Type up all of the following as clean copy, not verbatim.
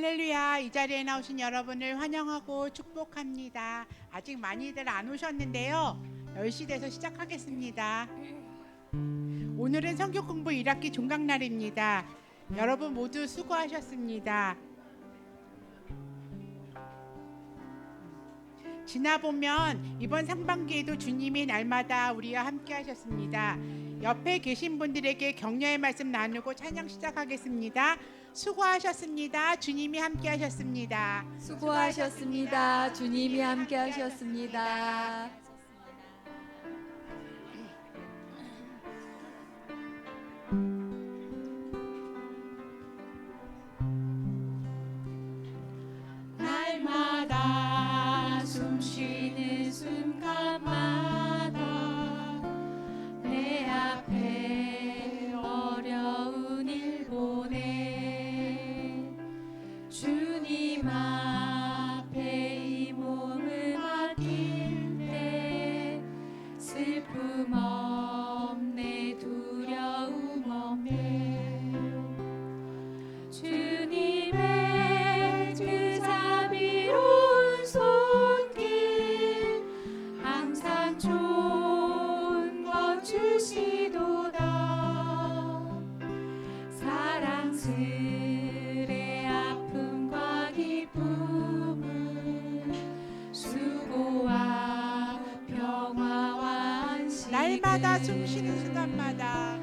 할렐루야. 이 자리에 나오신 여러분을 환영하고 축복합니다. 아직 많이들 안 오셨는데요. 10시 돼서 시작하겠습니다. 오늘은 성경 공부 1학기 종강날입니다. 여러분 모두 수고하셨습니다. 지나보면 이번 상반기에도 주님이 날마다 우리와 함께 하셨습니다. 옆에 계신 분들에게 격려의 말씀 나누고 찬양 시작하겠습니다. 수고하셨습니다. 주님이 함께 하셨습니다. 수고하셨습니다. 주님이 함께 하셨습니다. 날마다 숨쉬는 순간마다 내 앞에 어려운 일 보내 주님 앞에 이 몸을 맡길 때 슬픔 없네 두려움 없네 주님의 그 자비로운 손길 항상 좋은 것 주시도다 사랑스레 아픔과 기쁨을 수고와 평화와 안식을 날마다 숨쉬는 순간마다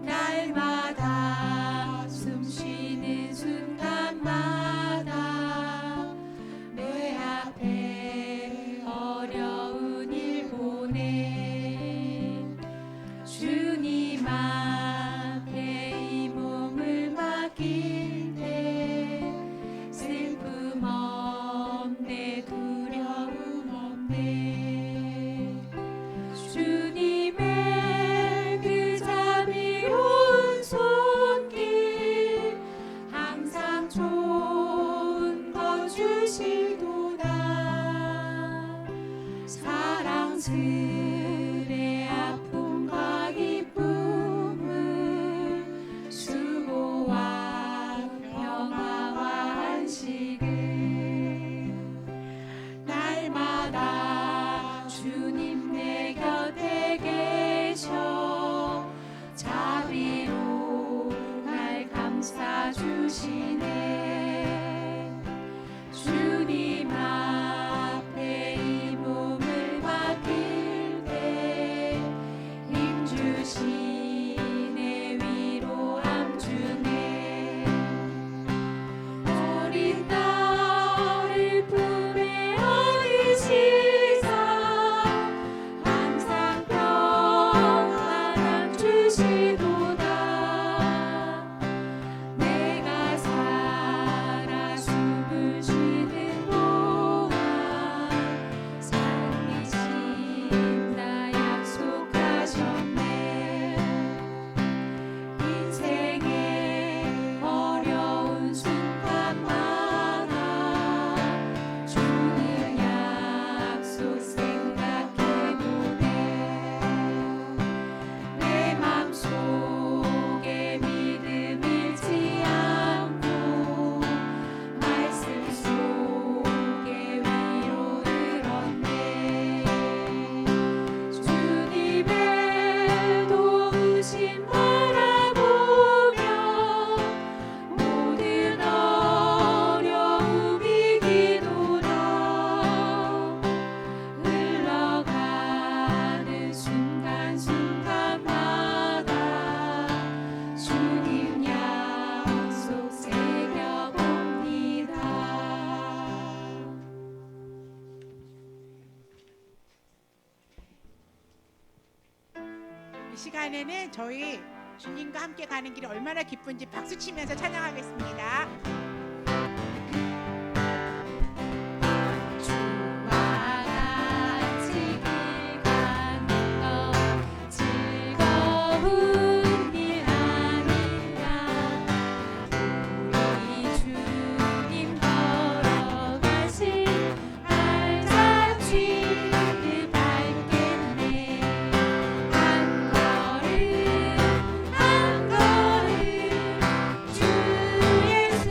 날마다 숨쉬는 순간마다 내 앞에 어려운 일 보내 주님 앞에 이 몸을 맡길 때 슬픔 없네 두려움 없네 주님의 그 자비로운 손길 항상 좋은 것 주시도다 사랑스레 아픔과 기쁨을 수고와 평화와 안식을 날마다 주님 내 곁에 계셔 자비로 날 감싸 주시네 주님 앞에 이 몸을 맡길 때 힘 주시네 위로함 주네 어린 딸을 품에 안으시사 항상 평안함 주시도다 내가 살아 숨을 쉬는 동안 살리신다 약속하셨네 인생의 어려운 순간마다 주님 약속 생각해보네 내 맘속에 믿음 잃지 않고 말씀 속에 위로를 얻네 주님의 도우심 바라보며 모든 어려움 이기도다 흘러가는 순간순간마다 주님 약속 새겨봅니다 이 시간에는 저희 주님과 함께 가는 길이 얼마나 기쁜지 박수 치면서 찬양하겠습니다. 주와 같이 길 가는 것 즐거운 일 아닌가 우리 주님 걸어가신 알자취를 밟겠네 한 걸음 한 걸음 주 예수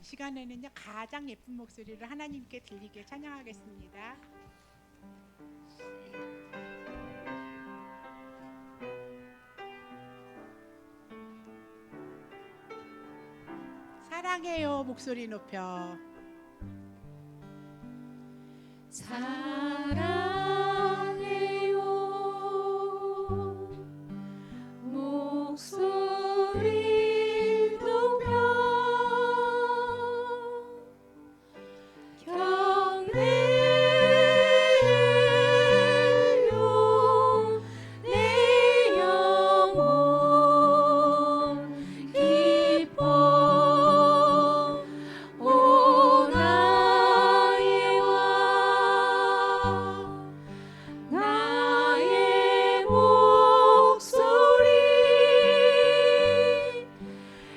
이 시간에는요 가장 예쁜 목소리를 하나님께 들리게 찬양하겠습니다. 사랑해요 목소리 높여. 사랑해요 목소리 높여 경배해요 내 영혼 기뻐 오 나의 왕 나의 목소리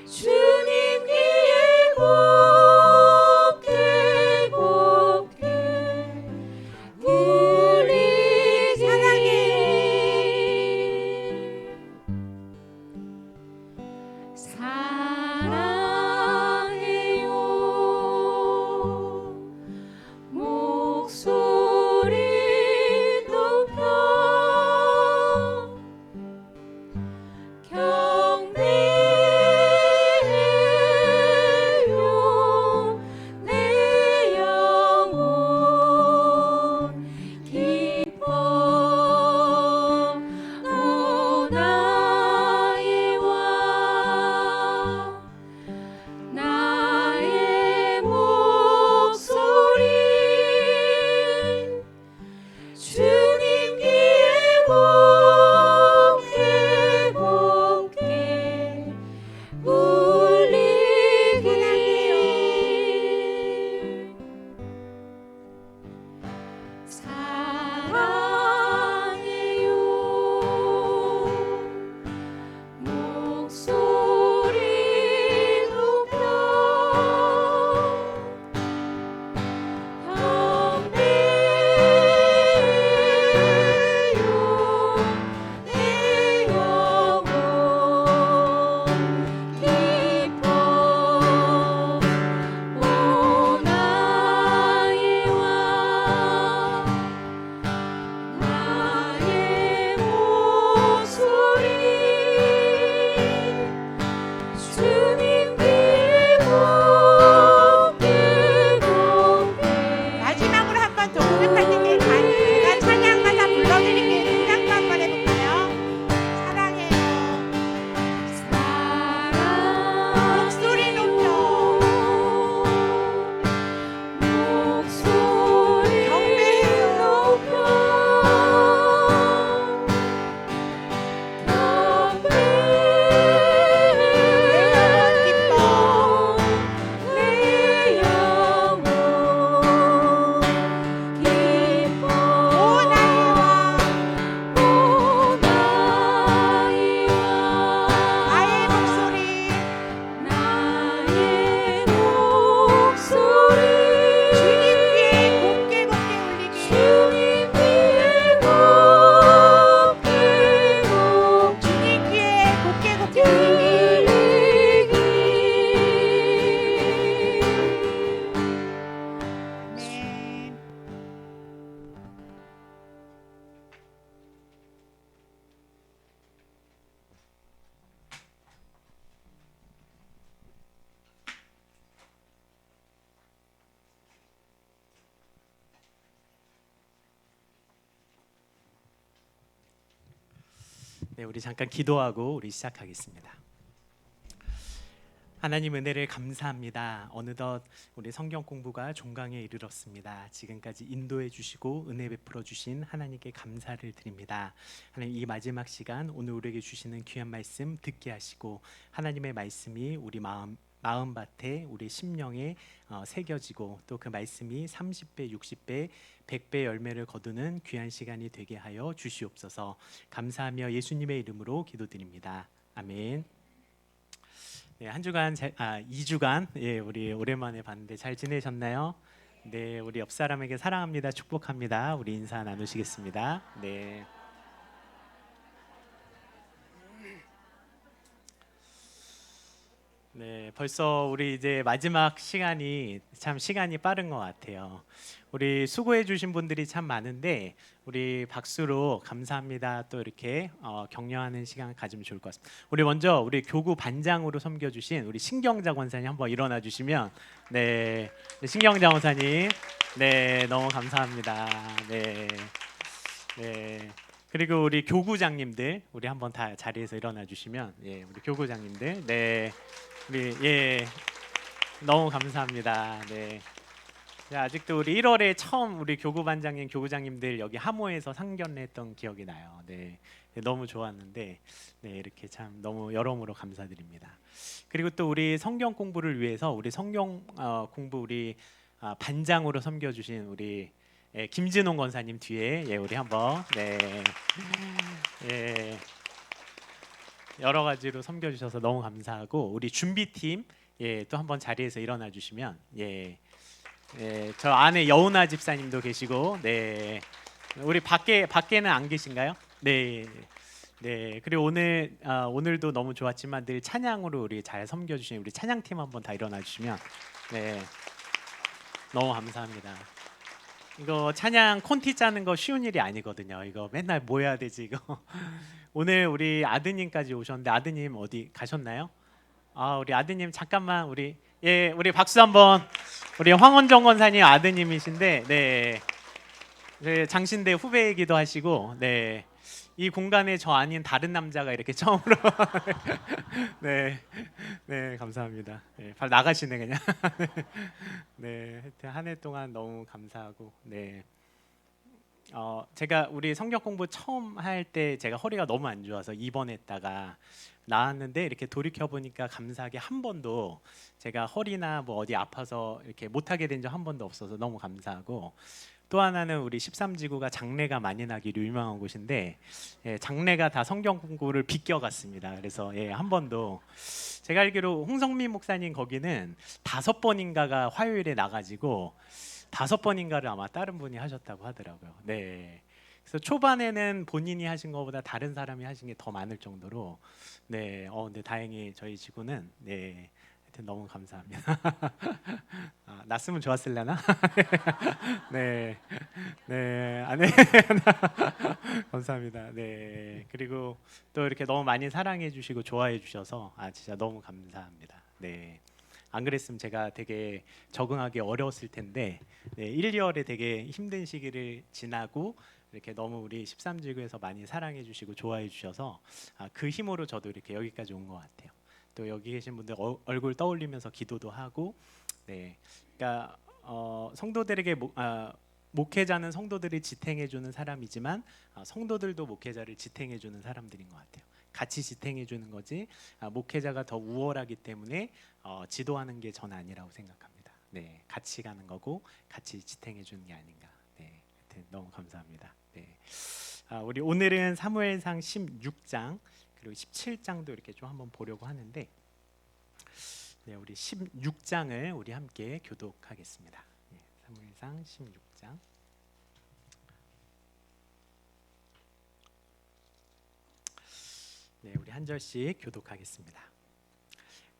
주님 귀에 곱게 곱게 울리기 사랑해요 목소리 높여 경배해요 내 영혼 기뻐 오 나의 왕 나의 목소리 주님 귀에 곱게 곱게 울리기 사랑해요 목소리 높여 경배해요 내 영혼 기뻐 오 나의 왕 나의 목소리 주님 귀에 곱게 곱게 마지막으로 한 번 더 고백할 때께 제가 찬양 가사 불러드릴게요. 찬양도 한번 해볼까요? 사랑해요 목소리 높여 목소리 경배해요. 높여 기뻐 내 영혼 기뻐 오 나의 왕 오 나의 왕 나의 목소리 나의 목소리 주님 귀에 곱게 곱게 울리기 주님 귀에 곱게 곱게 주님 귀에 곱게 곱게 울리기 아멘. 네, 우리 잠깐 기도하고 우리 시작하겠습니다. 하나님 은혜를 감사합니다. 어느덧 우리 성경 공부가 종강에 이르렀습니다. 지금까지 인도해 주시고 은혜 베풀어 주신 하나님께 감사를 드립니다. 하나님 이 마지막 시간 오늘 우리에게 주시는 귀한 말씀 듣게 하시고 하나님의 말씀이 우리 마음밭에 우리 심령에 새겨지고 또 그 말씀이 30배, 60배, 100배 열매를 거두는 귀한 시간이 되게 하여 주시옵소서. 감사하며 예수님의 이름으로 기도드립니다. 아멘. 네, 한 주간 2주간 우리 오랜만에 봤는데 잘 지내셨나요? 네, 우리 옆 사람에게 사랑합니다, 축복합니다. 우리 인사 나누시겠습니다. 네. 네, 벌써 우리 이제 마지막 시간이 참 시간이 빠른 것 같아요. 우리 수고해 주신 분들이 참 많은데 우리 박수로 감사합니다 또 이렇게 격려하는 시간 가지면 좋을 것 같습니다. 우리 먼저 우리 교구 반장으로 섬겨주신 우리 신경자 권사님 한번 일어나 주시면 네, 신경자 권사님 네 너무 감사합니다. 네, 네. 그리고 우리 교구장님들 우리 한번 다 자리에서 일어나 주시면 예, 우리 교구장님들 네. 우리 예 너무 감사합니다. 네. 자, 아직도 우리 1월에 처음 우리 교구 반장님, 교구장님들 여기 하모에서 상견례했던 기억이 나요. 네. 너무 좋았는데 네, 이렇게 참 너무 여러모로 감사드립니다. 그리고 또 우리 성경 공부를 위해서 우리 성경 공부 우리 반장으로 섬겨주신 우리 예, 김진홍 권사님 뒤에 예, 우리 한번 네. 예. 여러 가지로 섬겨주셔서 너무 감사하고 우리 준비팀 예, 또 한번 자리에서 일어나 주시면 예, 예, 저 안에 여운아 집사님도 계시고 네, 우리 밖에는 안 계신가요? 네, 네. 그리고 오늘도 너무 좋았지만 늘 찬양으로 우리 잘 섬겨주신 우리 찬양팀 한번 다 일어나 주시면 네, 너무 감사합니다. 이거 찬양 콘티 짜는 거 쉬운 일이 아니거든요. 이거 맨날 뭐 해야 되지 이거. 오늘 우리 아드님까지 오셨는데 아드님 어디 가셨나요? 아 우리 아드님 잠깐만 우리 예 우리 박수 한번 우리 황원정 권사님 아드님이신데 네, 네 장신대 후배이기도 하시고 네. 이 공간에 저 아닌 다른 남자가 이렇게 처음으로 네, 네 감사합니다. 네, 바로 나가시네 그냥. 네, 하여튼 한 해 동안 너무 감사하고 네. 제가 우리 성경 공부 처음 할 때 제가 허리가 너무 안 좋아서 입원했다가 나왔는데 이렇게 돌이켜 보니까 감사하게 한 번도 제가 허리나 뭐 어디 아파서 이렇게 못 하게 된 적 한 번도 없어서 너무 감사하고 또 하나는 우리 13지구가 장례가 많이 나기로 유명한 곳인데 예, 장례가 다 성경 공부를 비껴갔습니다. 그래서 예, 한 번도 제가 알기로 홍성민 목사님 거기는 5번인가가 화요일에 나가지고 5번인가를 아마 다른 분이 하셨다고 하더라고요. 네. 그래서 초반에는 본인이 하신 것보다 다른 사람이 하신 게 더 많을 정도로 네, 근데 다행히 저희 지구는 네, 하여튼 너무 감사합니다. 났으면 좋았을려나? 네, 네, 네, 감사합니다. 네, 그리고 또 이렇게 너무 많이 사랑해 주시고 좋아해 주셔서 진짜 너무 감사합니다. 네. 안 그랬으면 제가 되게 적응하기 어려웠을 텐데 네, 1, 2월에 되게 힘든 시기를 지나고 이렇게 너무 우리 13지구에서 많이 사랑해 주시고 좋아해 주셔서 그 힘으로 저도 이렇게 여기까지 온 것 같아요. 또 여기 계신 분들 얼굴 떠올리면서 기도도 하고 네, 그러니까 성도들에게 목회자는 성도들이 지탱해 주는 사람이지만 성도들도 목회자를 지탱해 주는 사람들인 것 같아요. 같이 지탱해 주는 거지 목회자가 더 우월하기 때문에 지도하는 게 전 아니라고 생각합니다. 네, 같이 가는 거고 같이 지탱해 주는 게 아닌가. 네, 하여튼 너무 감사합니다. 네, 우리 오늘은 사무엘상 16장 그리고 17장도 이렇게 좀 한번 보려고 하는데 네, 우리 16장을 우리 함께 교독하겠습니다. 네, 사무엘상 16장. 네, 우리 한 절씩 교독하겠습니다.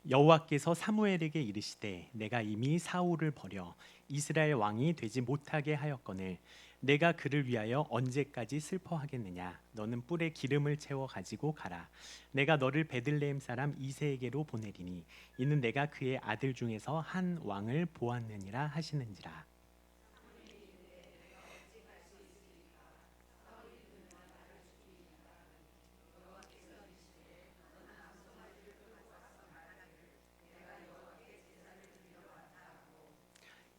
여호와께서 사무엘에게 이르시되 내가 이미 사울을 버려 이스라엘 왕이 되지 못하게 하였거늘 내가 그를 위하여 언제까지 슬퍼하겠느냐. 너는 뿔에 기름을 채워 가지고 가라. 내가 너를 베들레헴 사람 이새에게로 보내리니 이는 내가 그의 아들 중에서 한 왕을 보았느니라 하시는지라.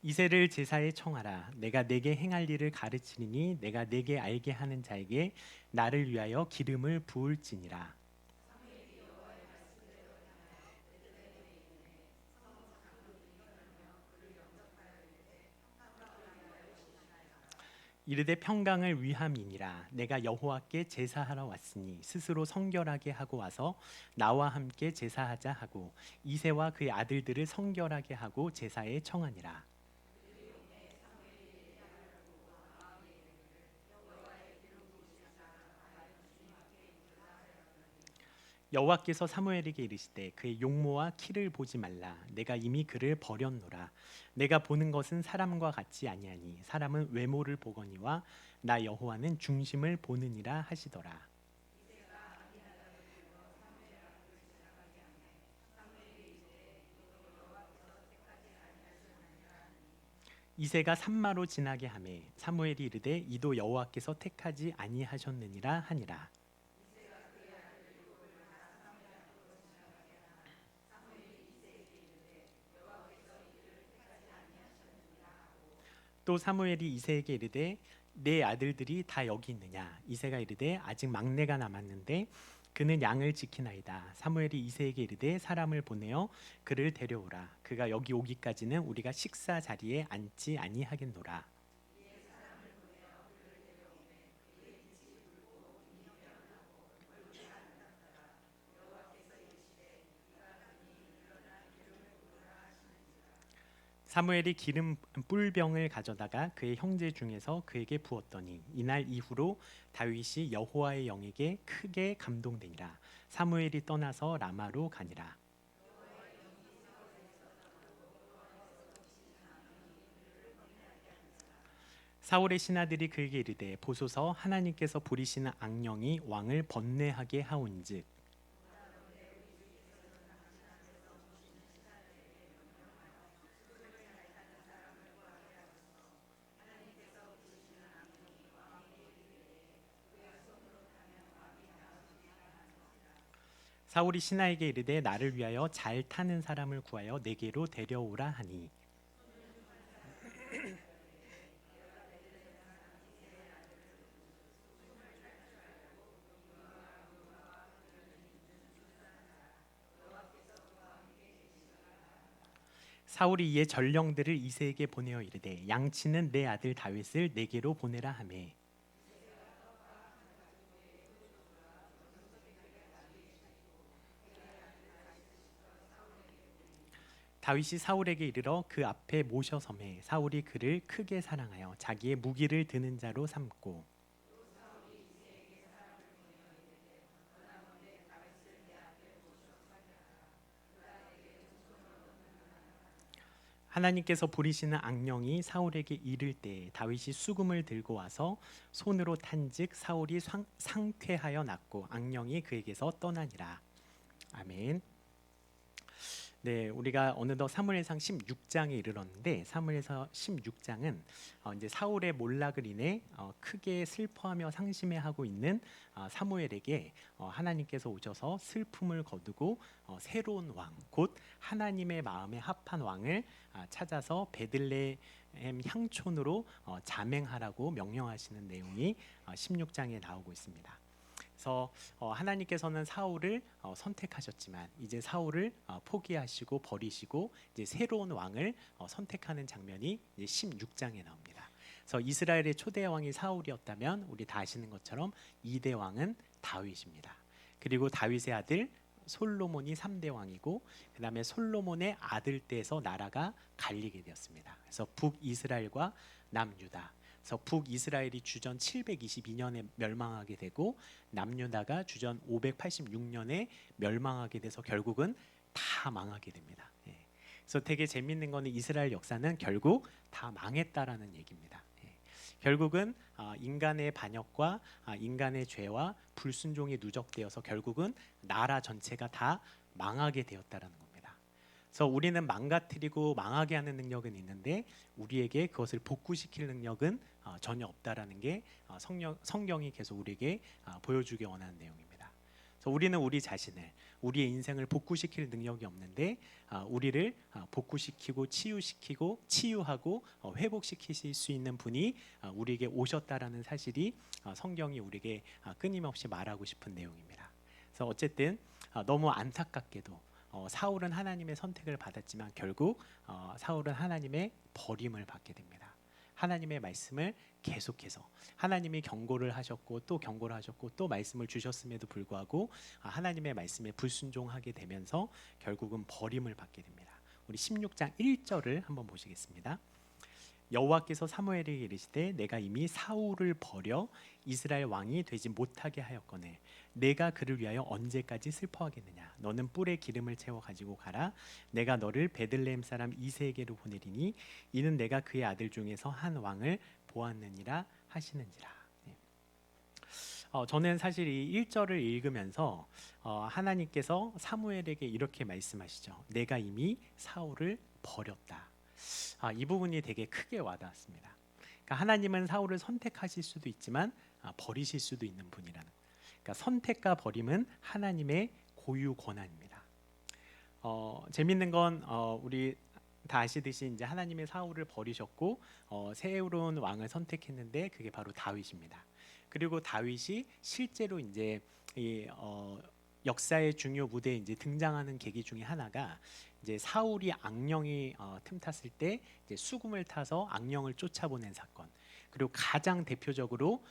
이새를 제사에 청하라. 내가 내게 행할 일을 가르치리니 내가 내게 알게 하는 자에게 나를 위하여 기름을 부을지니라. 이르되 평강을 위함이니라. 내가 여호와께 제사하러 왔으니 스스로 성결하게 하고 와서 나와 함께 제사하자 하고 이새와 그의 아들들을 성결하게 하고 제사에 청하니라. 여호와께서 사무엘에게 이르시되 그의 용모와 키를 보지 말라. 내가 이미 그를 버렸노라. 내가 보는 것은 사람과 같지 아니하니 사람은 외모를 보거니와 나 여호와는 중심을 보느니라 하시더라. 이새가 산마로 지나게 하매 사무엘이 이르되 이도 여호와께서 택하지 아니하셨느니라 하니라. 또 사무엘이 이새에게 이르되 내 아들들이 다 여기 있느냐. 이새가 이르되 아직 막내가 남았는데 그는 양을 지키나이다. 사무엘이 이새에게 이르되 사람을 보내어 그를 데려오라. 그가 여기 오기까지는 우리가 식사 자리에 앉지 아니하겠노라. 사무엘이 기름 뿔병을 가져다가 그의 형제 중에서 그에게 부었더니 이날 이후로 다윗이 여호와의 영에게 크게 감동되니라. 사무엘이 떠나서 라마로 가니라. 사울의 신하들이 그에게 이르되 보소서 하나님께서 부리시는 악령이 왕을 번뇌하게 하온즉 사울이 신하에게 이르되 나를 위하여 잘 타는 사람을 구하여 내게로 데려오라 하니 사울이 이에 전령들을 이새에게 보내어 이르되 양치는 내 아들 다윗을 내게로 보내라 하매 다윗이 사울에게 이르러 그 앞에 모셔섬에 사울이 그를 크게 사랑하여 자기의 무기를 드는 자로 삼고 하나님께서 부리시는 악령이 사울에게 이를 때 다윗이 수금을 들고 와서 손으로 탄즉 사울이 상쾌하여 낫고 악령이 그에게서 떠나니라. 아멘. 네, 우리가 어느덧 사무엘상 16장에 이르렀는데 사무엘상 16장은 이제 사울의 몰락을 인해 크게 슬퍼하며 상심해하고 있는 사무엘에게 하나님께서 오셔서 슬픔을 거두고 새로운 왕, 곧 하나님의 마음에 합한 왕을 찾아서 베들레헴 향촌으로 자맹하라고 명령하시는 내용이 16장에 나오고 있습니다. 그래서 하나님께서는 사울을 선택하셨지만 이제 사울을 포기하시고 버리시고 이제 새로운 왕을 선택하는 장면이 이제 16장에 나옵니다. 그래서 이스라엘의 초대 왕이 사울이었다면 우리 다 아시는 것처럼 2대 왕은 다윗입니다. 그리고 다윗의 아들 솔로몬이 3대 왕이고 그다음에 솔로몬의 아들 때에서 나라가 갈리게 되었습니다. 그래서 북이스라엘과 남유다. 그래서 북이스라엘이 주전 722년에 멸망하게 되고 남유다가 주전 586년에 멸망하게 돼서 결국은 다 망하게 됩니다. 그래서 되게 재밌는 거는 이스라엘 역사는 결국 다 망했다라는 얘기입니다. 결국은 인간의 반역과 인간의 죄와 불순종이 누적되어서 결국은 나라 전체가 다 망하게 되었다라는 겁니다. 그래서 우리는 망가뜨리고 망하게 하는 능력은 있는데 우리에게 그것을 복구시킬 능력은 전혀 없다라는 게 성경이 계속 우리에게 보여주기 원하는 내용입니다. 그래서 우리는 우리 자신을 우리의 인생을 복구시킬 능력이 없는데 우리를 복구시키고 치유시키고 치유하고 회복시키실 수 있는 분이 우리에게 오셨다라는 사실이 성경이 우리에게 끊임없이 말하고 싶은 내용입니다. 그래서 어쨌든 너무 안타깝게도 사울은 하나님의 선택을 받았지만 결국 사울은 하나님의 버림을 받게 됩니다. 하나님의 말씀을 계속해서 하나님이 경고를 하셨고 또 경고를 하셨고 또 말씀을 주셨음에도 불구하고 하나님의 말씀에 불순종하게 되면서 결국은 버림을 받게 됩니다. 우리 16장 1절을 한번 보시겠습니다. 여호와께서 사무엘에게 이르시되 내가 이미 사울을 버려 이스라엘 왕이 되지 못하게 하였거늘 내가 그를 위하여 언제까지 슬퍼하겠느냐. 너는 뿔에 기름을 채워 가지고 가라. 내가 너를 베들레헴 사람 이새에게로 보내리니 이는 내가 그의 아들 중에서 한 왕을 보았느니라 하시는지라. 저는 사실 이 1절을 읽으면서 하나님께서 사무엘에게 이렇게 말씀하시죠. 내가 이미 사울을 버렸다. 이 부분이 되게 크게 와닿았습니다. 그러니까 하나님은 사울을 선택하실 수도 있지만 버리실 수도 있는 분이라는 거예요. 그러니까 선택과 버림은 하나님의 고유 권한입니다. 재밌는 건 우리 다 아시듯이 이제 하나님의 사울을 버리셨고 새로운 왕을 선택했는데 그게 바로 다윗입니다. 그리고 다윗이 실제로 이제 역사의 중요 무대에 이제 등장하는 계기 중에 하나가 이제 사울이 악령이 틈탔을 때 이제 수금을 타서 악령을 쫓아보낸 사건. 그리고 가장 대표적으로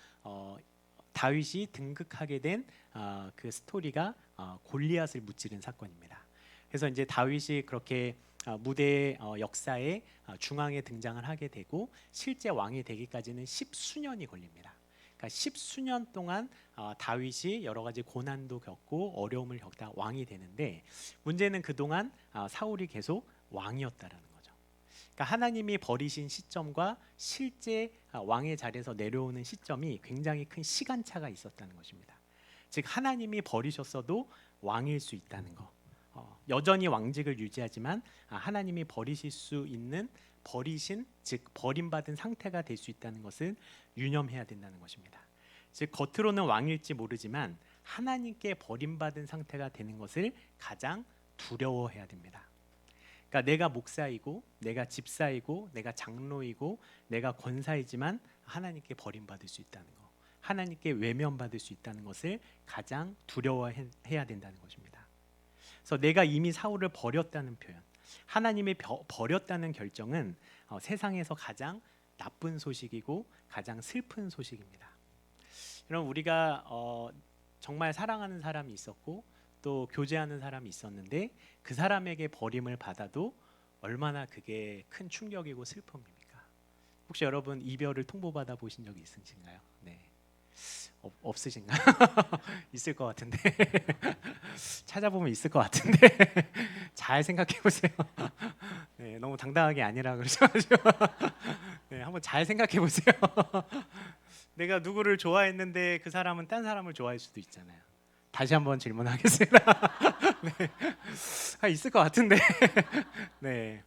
다윗이 등극하게 된 그 스토리가 골리앗을 무찌른 사건입니다. 그래서 이제 다윗이 그렇게 무대 역사의 중앙에 등장을 하게 되고 실제 왕이 되기까지는 10수년이 걸립니다. 그러니까 10수년 동안 다윗이 여러 가지 고난도 겪고 어려움을 겪다 왕이 되는데 문제는 그동안 사울이 계속 왕이었다라는 거죠. 그러니까 하나님이 버리신 시점과 실제 왕의 자리에서 내려오는 시점이 굉장히 큰 시간차가 있었다는 것입니다. 즉 하나님이 버리셨어도 왕일 수 있다는 거. 여전히 왕직을 유지하지만 하나님이 버리실 수 있는 버리신 즉 버림받은 상태가 될 수 있다는 것을 유념해야 된다는 것입니다. 즉 겉으로는 왕일지 모르지만 하나님께 버림받은 상태가 되는 것을 가장 두려워해야 됩니다. 그러니까 내가 목사이고 내가 집사이고 내가 장로이고 내가 권사이지만 하나님께 버림받을 수 있다는 것, 하나님께 외면받을 수 있다는 것을 가장 두려워해야 된다는 것입니다. 그래서 내가 이미 사울을 버렸다는 표현, 하나님이 버렸다는 결정은 세상에서 가장 나쁜 소식이고 가장 슬픈 소식입니다. 여러분 우리가 정말 사랑하는 사람이 있었고 또 교제하는 사람이 있었는데 그 사람에게 버림을 받아도 얼마나 그게 큰 충격이고 슬픔입니까? 혹시 여러분 이별을 통보받아 보신 적이 있으신가요? 네. 없으신가요? 있을 것 같은데 찾아보면 있을 것 같은데 잘 생각해 보세요. 네, 너무 당당하게 아니라 그러셔가지고 네, 한번 잘 생각해 보세요. 내가 누구를 좋아했는데 그 사람은 딴 사람을 좋아할 수도 있잖아요. 다시 한번 질문하겠습니다. 네. 있을 것 같은데 네.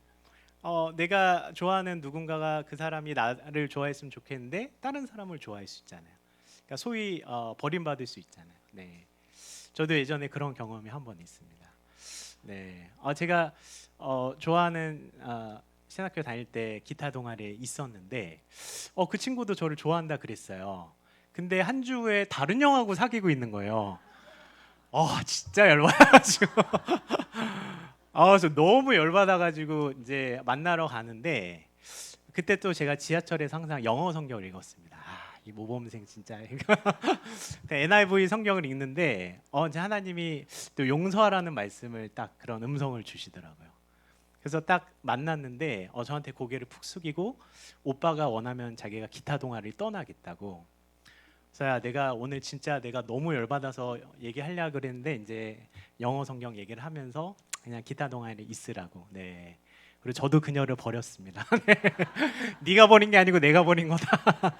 내가 좋아하는 누군가가 그 사람이 나를 좋아했으면 좋겠는데 다른 사람을 좋아할 수 있잖아요. 그러니까 소위 버림받을 수 있잖아요. 네, 저도 예전에 그런 경험이 한 번 있습니다. 네, 제가 좋아하는 신학교 다닐 때 기타 동아리에 있었는데 그 친구도 저를 좋아한다 그랬어요. 근데 한 주에 다른 형하고 사귀고 있는 거예요. 진짜 열받아가지고 저 너무 열받아가지고 이제 만나러 가는데 그때 또 제가 지하철에서 항상 영어 성경을 읽었습니다. 이 모범생 진짜 NIV 성경을 읽는데 이제 하나님이 또 용서하라는 말씀을 딱 그런 음성을 주시더라고요. 그래서 딱 만났는데 저한테 고개를 푹 숙이고 오빠가 원하면 자기가 기타 동아리를 떠나겠다고. 그래서 내가 오늘 진짜 내가 너무 열받아서 얘기하려고 그랬는데 이제 영어 성경 얘기를 하면서 그냥 기타 동아리에 있으라고. 네. 그리고 저도 그녀를 버렸습니다. 네. 네가 버린 게 아니고 내가 버린 거다.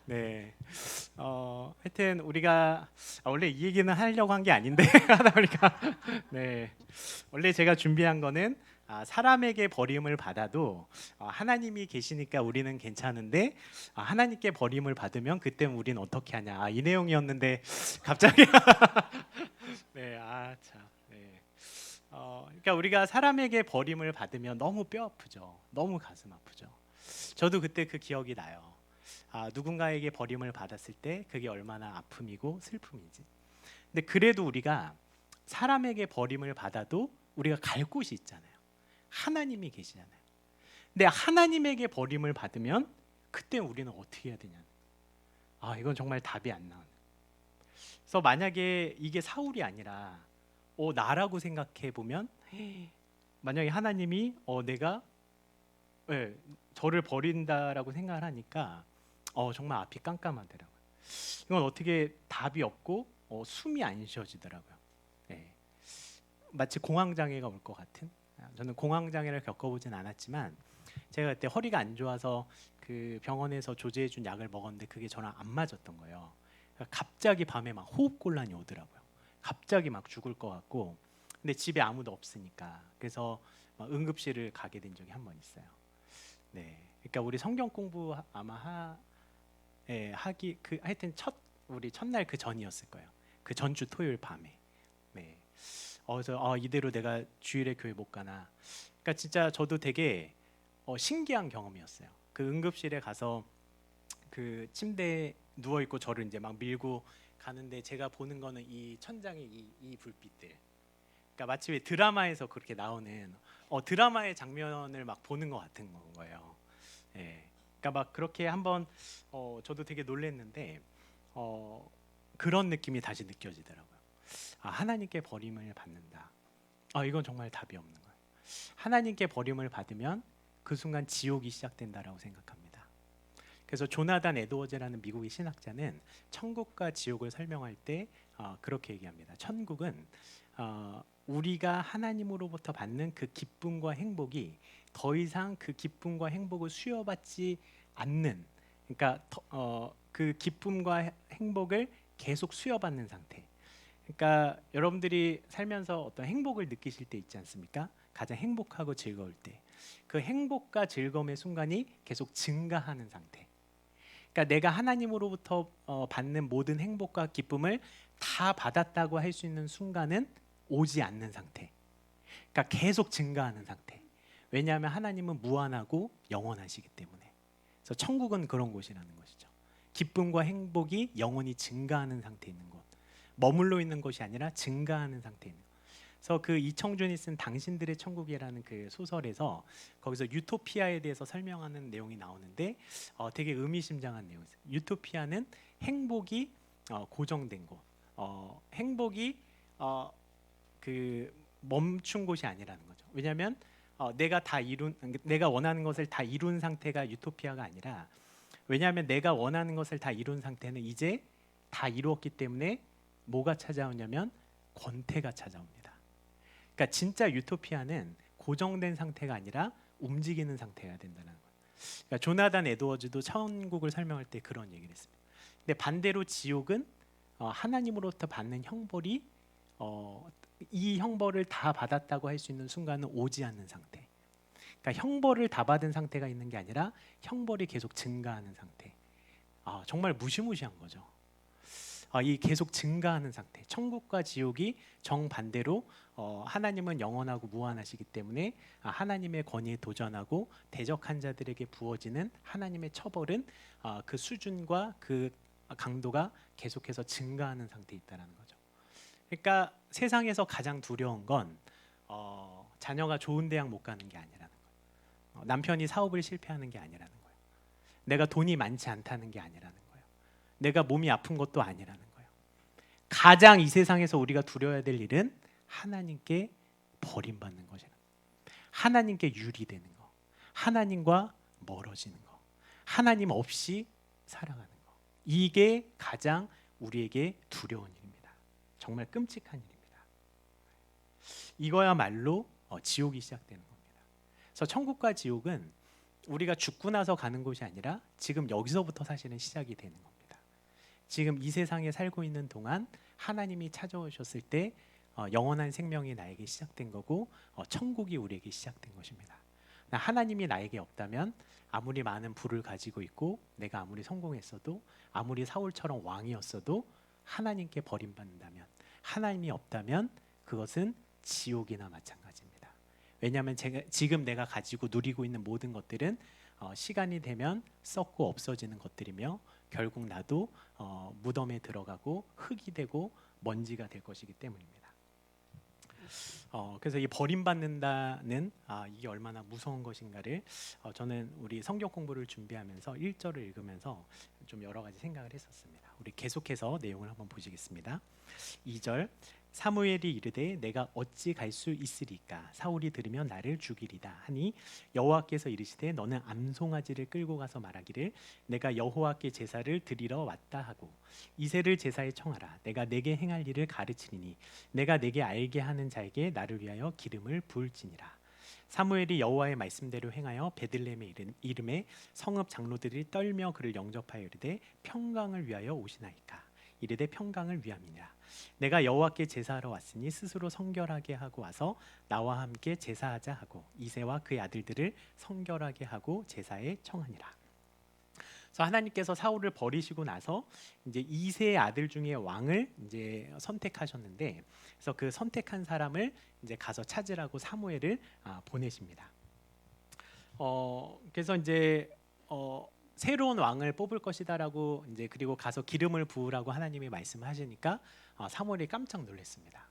네. 하여튼 우리가 원래 이 얘기는 하려고 한 게 아닌데 하다 보니까 네. 원래 제가 준비한 거는 사람에게 버림을 받아도 하나님이 계시니까 우리는 괜찮은데 하나님께 버림을 받으면 그때 우리는 어떻게 하냐 이 내용이었는데 갑자기 네, 참. 네. 그러니까 우리가 사람에게 버림을 받으면 너무 뼈 아프죠. 너무 가슴 아프죠. 저도 그때 그 기억이 나요. 누군가에게 버림을 받았을 때 그게 얼마나 아픔이고 슬픔인지. 근데 그래도 우리가 사람에게 버림을 받아도 우리가 갈 곳이 있잖아요. 하나님이 계시잖아요. 근데 하나님에게 버림을 받으면 그때 우리는 어떻게 해야 되냐? 이건 정말 답이 안 나오는. 그래서 만약에 이게 사울이 아니라 나라고 생각해 보면 만약에 하나님이 내가 저를 버린다라고 생각을 하니까 정말 앞이 깜깜하더라고요. 이건 어떻게 답이 없고 숨이 안 쉬어지더라고요. 예. 마치 공황장애가 올 것 같은. 저는 공황장애를 겪어보진 않았지만 제가 그때 허리가 안 좋아서 그 병원에서 조제해준 약을 먹었는데 그게 저랑 안 맞았던 거예요. 그러니까 갑자기 밤에 막 호흡곤란이 오더라고요. 갑자기 막 죽을 것 같고, 근데 집에 아무도 없으니까 그래서 막 응급실을 가게 된 적이 한 번 있어요. 네, 그러니까 우리 성경 공부 아마 하기 그 하여튼 우리 첫날 그 전이었을 거예요. 그 전주 토요일 밤에. 네. 그래서 이대로 내가 주일에 교회 못 가나. 그러니까 진짜 저도 되게 신기한 경험이었어요. 그 응급실에 가서 그 침대에 누워 있고 저를 이제 막 밀고 가는데 제가 보는 거는 이 천장의 이 불빛들. 그러니까 마치 왜 드라마에서 그렇게 나오는 드라마의 장면을 막 보는 것 같은 거예요. 예. 그러니까 막 그렇게 한번 저도 되게 놀랐는데 그런 느낌이 다시 느껴지더라고요. 하나님께 버림을 받는다. 이건 정말 답이 없는 거예요. 하나님께 버림을 받으면 그 순간 지옥이 시작된다라고 생각합니다. 그래서 조나단 에드워즈라는 미국의 신학자는 천국과 지옥을 설명할 때 그렇게 얘기합니다. 천국은 우리가 하나님으로부터 받는 그 기쁨과 행복이 더 이상 그 기쁨과 행복을 수여받지 않는, 그러니까 그 기쁨과 행복을 계속 수여받는 상태. 그러니까 여러분들이 살면서 어떤 행복을 느끼실 때 있지 않습니까? 가장 행복하고 즐거울 때 그 행복과 즐거움의 순간이 계속 증가하는 상태. 그러니까 내가 하나님으로부터 받는 모든 행복과 기쁨을 다 받았다고 할 수 있는 순간은 오지 않는 상태. 그러니까 계속 증가하는 상태. 왜냐하면 하나님은 무한하고 영원하시기 때문에. 그래서 천국은 그런 곳이라는 것이죠. 기쁨과 행복이 영원히 증가하는 상태에 있는 곳. 머물러 있는 것이 아니라 증가하는 상태에 있는 곳. 그래서 그 이청준이 쓴 당신들의 천국이라는 그 소설에서 거기서 유토피아에 대해서 설명하는 내용이 나오는데 되게 의미심장한 내용이었어요. 유토피아는 행복이 고정된 곳, 행복이 그 멈춘 곳이 아니라는 거죠. 왜냐하면 내가 원하는 것을 다 이룬 상태가 유토피아가 아니라, 왜냐하면 내가 원하는 것을 다 이룬 상태는 이제 다 이루었기 때문에 뭐가 찾아오냐면 권태가 찾아옵니다. 그러니까 진짜 유토피아는 고정된 상태가 아니라 움직이는 상태가 된다는 거예요. 그러니까 조나단 에드워즈도 천국을 설명할 때 그런 얘기를 했습니다. 근데 반대로 지옥은 하나님으로부터 받는 형벌이 이 형벌을 다 받았다고 할 수 있는 순간은 오지 않는 상태. 그러니까 형벌을 다 받은 상태가 있는 게 아니라 형벌이 계속 증가하는 상태. 정말 무시무시한 거죠. 이 계속 증가하는 상태. 천국과 지옥이 정반대로 하나님은 영원하고 무한하시기 때문에 하나님의 권위에 도전하고 대적한 자들에게 부어지는 하나님의 처벌은 그 수준과 그 강도가 계속해서 증가하는 상태에 있다는 거죠. 그러니까 세상에서 가장 두려운 건 자녀가 좋은 대학 못 가는 게 아니라는 거예요. 남편이 사업을 실패하는 게 아니라는 거예요. 내가 돈이 많지 않다는 게 아니라는 거예요. 내가 몸이 아픈 것도 아니라는 거예요. 가장 이 세상에서 우리가 두려워야 될 일은 하나님께 버림받는 것이라. 하나님께 유리되는 거, 하나님과 멀어지는 거, 하나님 없이 살아가는 거. 이게 가장 우리에게 두려운 일입니다. 정말 끔찍한 일입니다. 이거야말로 지옥이 시작되는 겁니다. 그래서 천국과 지옥은 우리가 죽고 나서 가는 곳이 아니라 지금 여기서부터 사실은 시작이 되는 겁니다. 지금 이 세상에 살고 있는 동안 하나님이 찾아오셨을 때 영원한 생명이 나에게 시작된 거고 천국이 우리에게 시작된 것입니다. 하나님이 나에게 없다면 아무리 많은 부를 가지고 있고 내가 아무리 성공했어도 아무리 사울처럼 왕이었어도 하나님께 버림받는다면, 하나님이 없다면 그것은 지옥이나 마찬가지입니다. 왜냐하면 지금 내가 가지고 누리고 있는 모든 것들은 시간이 되면 썩고 없어지는 것들이며 결국 나도 무덤에 들어가고 흙이 되고 먼지가 될 것이기 때문입니다. 그래서 이 버림받는다는 이게 얼마나 무서운 것인가를 저는 우리 성경 공부를 준비하면서 1절을 읽으면서 좀 여러 가지 생각을 했었습니다. 우리 계속해서 내용을 한번 보시겠습니다. 2절, 사무엘이 이르되 내가 어찌 갈 수 있으리까 사울이 들으면 나를 죽이리다 하니 여호와께서 이르시되 너는 암송아지를 끌고 가서 말하기를 내가 여호와께 제사를 드리러 왔다 하고 이새를 제사에 청하라 내가 내게 행할 일을 가르치리니 내가 내게 알게 하는 자에게 나를 위하여 기름을 부을지니라. 사무엘이 여호와의 말씀대로 행하여 베들레헴에 이름에 성읍 장로들이 떨며 그를 영접하여 이르되 평강을 위하여 오시나이까 이르되 평강을 위함이니라. 내가 여호와께 제사하러 왔으니 스스로 성결하게 하고 와서 나와 함께 제사하자 하고 이새와 그의 아들들을 성결하게 하고 제사에 청하니라. 그래서 하나님께서 사울을 버리시고 나서 이제 이새의 아들 중에 왕을 이제 선택하셨는데, 그래서 그 선택한 사람을 이제 가서 찾으라고 사무엘을 보내십니다. 그래서 이제 새로운 왕을 뽑을 것이다라고 이제 그리고 가서 기름을 부으라고 하나님이 말씀하시니까 사무엘이 깜짝 놀랐습니다.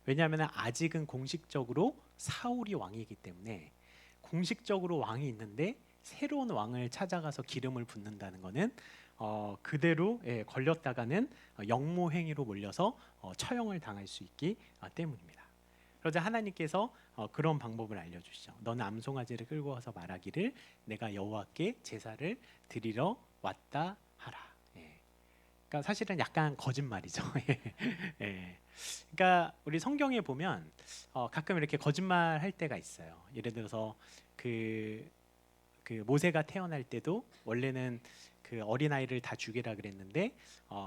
왜냐하면 아직은 공식적으로 사울이 왕이기 때문에 공식적으로 왕이 있는데 새로운 왕을 찾아가서 기름을 붓는다는 것은 그대로 걸렸다가는 역모 행위로 몰려서 처형을 당할 수 있기 때문입니다. 그러자 하나님께서 그런 방법을 알려주시죠. 너는 암송아지를 끌고 와서 말하기를 내가 여호와께 제사를 드리러 왔다 하라. 그러니까 사실은 약간 거짓말이죠. 그러니까 우리 성경에 보면 가끔 이렇게 거짓말 할 때가 있어요. 예를 들어서 그 모세가 태어날 때도 원래는 그 어린아이를 다 죽이라 그랬는데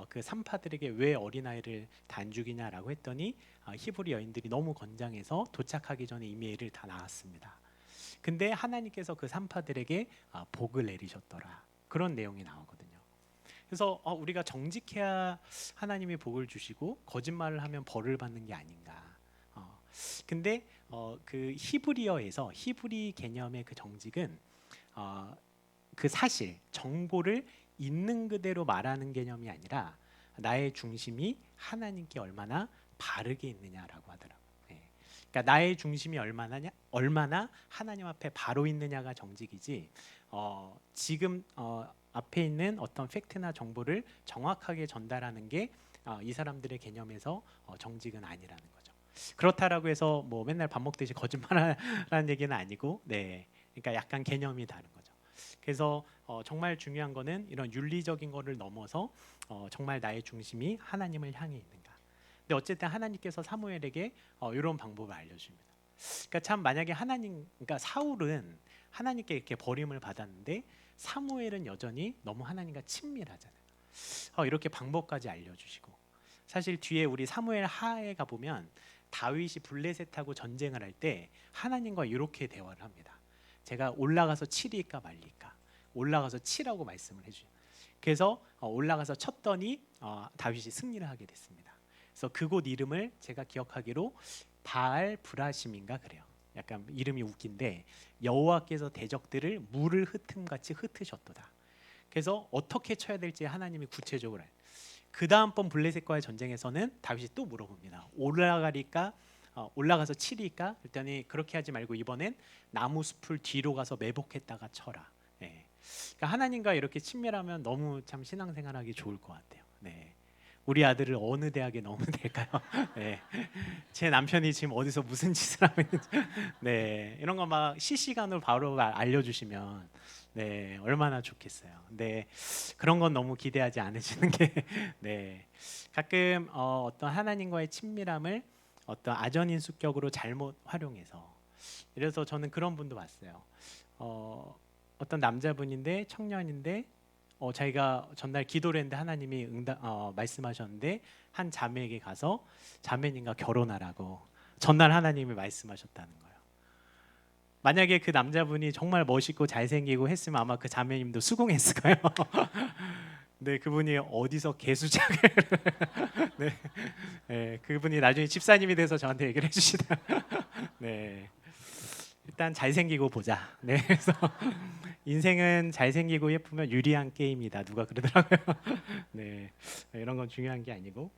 그 산파들에게 왜 어린아이를 다 안 죽이냐라고 했더니 히브리 여인들이 너무 건장해서 도착하기 전에 이미 애를 다 낳았습니다. 근데 하나님께서 그 산파들에게 복을 내리셨더라. 그런 내용이 나오거든요. 그래서 우리가 정직해야 하나님이 복을 주시고 거짓말을 하면 벌을 받는 게 아닌가. 근데 그 히브리어에서 히브리 개념의 그 정직은 그 사실 정보를 있는 그대로 말하는 개념이 아니라 나의 중심이 하나님께 얼마나 바르게 있느냐라고 하더라고요. 그러니까 나의 중심이 얼마나 하나님 앞에 바로 있느냐가 정직이지 지금 앞에 있는 어떤 팩트나 정보를 정확하게 전달하는 게 이 사람들의 개념에서 정직은 아니라는 거죠. 그렇다라고 해서 뭐 맨날 밥 먹듯이 거짓말하라는 얘기는 아니고, 그러니까 약간 개념이 다른 거죠. 그래서 정말 중요한 거는 이런 윤리적인 거를 넘어서 정말 나의 중심이 하나님을 향해 있는가. 근데 어쨌든 하나님께서 사무엘에게 이런 방법을 알려줍니다. 그러니까 참 만약에 그러니까 사울은 하나님께 이렇게 버림을 받았는데 사무엘은 여전히 너무 하나님과 친밀하잖아요. 이렇게 방법까지 알려주시고, 사실 뒤에 우리 사무엘 하에 가 보면 다윗이 블레셋하고 전쟁을 할 때 하나님과 이렇게 대화를 합니다. 제가 올라가서 치리까 말리까, 올라가서 치라고 말씀을 해주죠. 그래서 올라가서 쳤더니 다윗이 승리를 하게 됐습니다. 그래서 그곳 이름을 제가 기억하기로 바알 브라심인가 그래요. 약간 이름이 웃긴데 여호와께서 대적들을 물을 흩음같이 흩으셨도다. 그래서 어떻게 쳐야 될지 하나님이 구체적으로 해요. 그 다음번 블레셋과의 전쟁에서는 다윗이 또 물어봅니다. 올라가서 치리까? 그랬더니 그렇게 하지 말고 이번엔 나무 숲을 뒤로 가서 매복했다가 쳐라. 그러니까 하나님과 이렇게 친밀하면 너무 참 신앙생활하기 좋을 것 같아요. 우리 아들을 어느 대학에 넣으면 될까요? 제 남편이 지금 어디서 무슨 짓을 하고 있는지, 이런 거 막 실시간으로 바로 알려주시면 얼마나 좋겠어요. 그런 건 너무 기대하지 않으시는 게 가끔 어떤 하나님과의 친밀함을 어떤 아전인수격으로 잘못 활용해서, 그래서 저는 그런 분도 봤어요. 어떤 남자분인데 청년인데 자기가 전날 기도를 했는데 하나님이 말씀하셨는데 한 자매에게 가서 자매님과 결혼하라고 전날 하나님이 말씀하셨다는 거예요. 만약에 그 남자분이 정말 멋있고 잘생기고 했으면 아마 그 자매님도 수긍했을 거예요. 근데 그분이 어디서 개수작을 그분이 나중에 집사님이 돼서 저한테 얘기를 해주시다. 일단 잘생기고 보자. 그래서 인생은 잘생기고 예쁘면 유리한 게임이다. 누가 그러더라고요. 이런 건 중요한 게 아니고,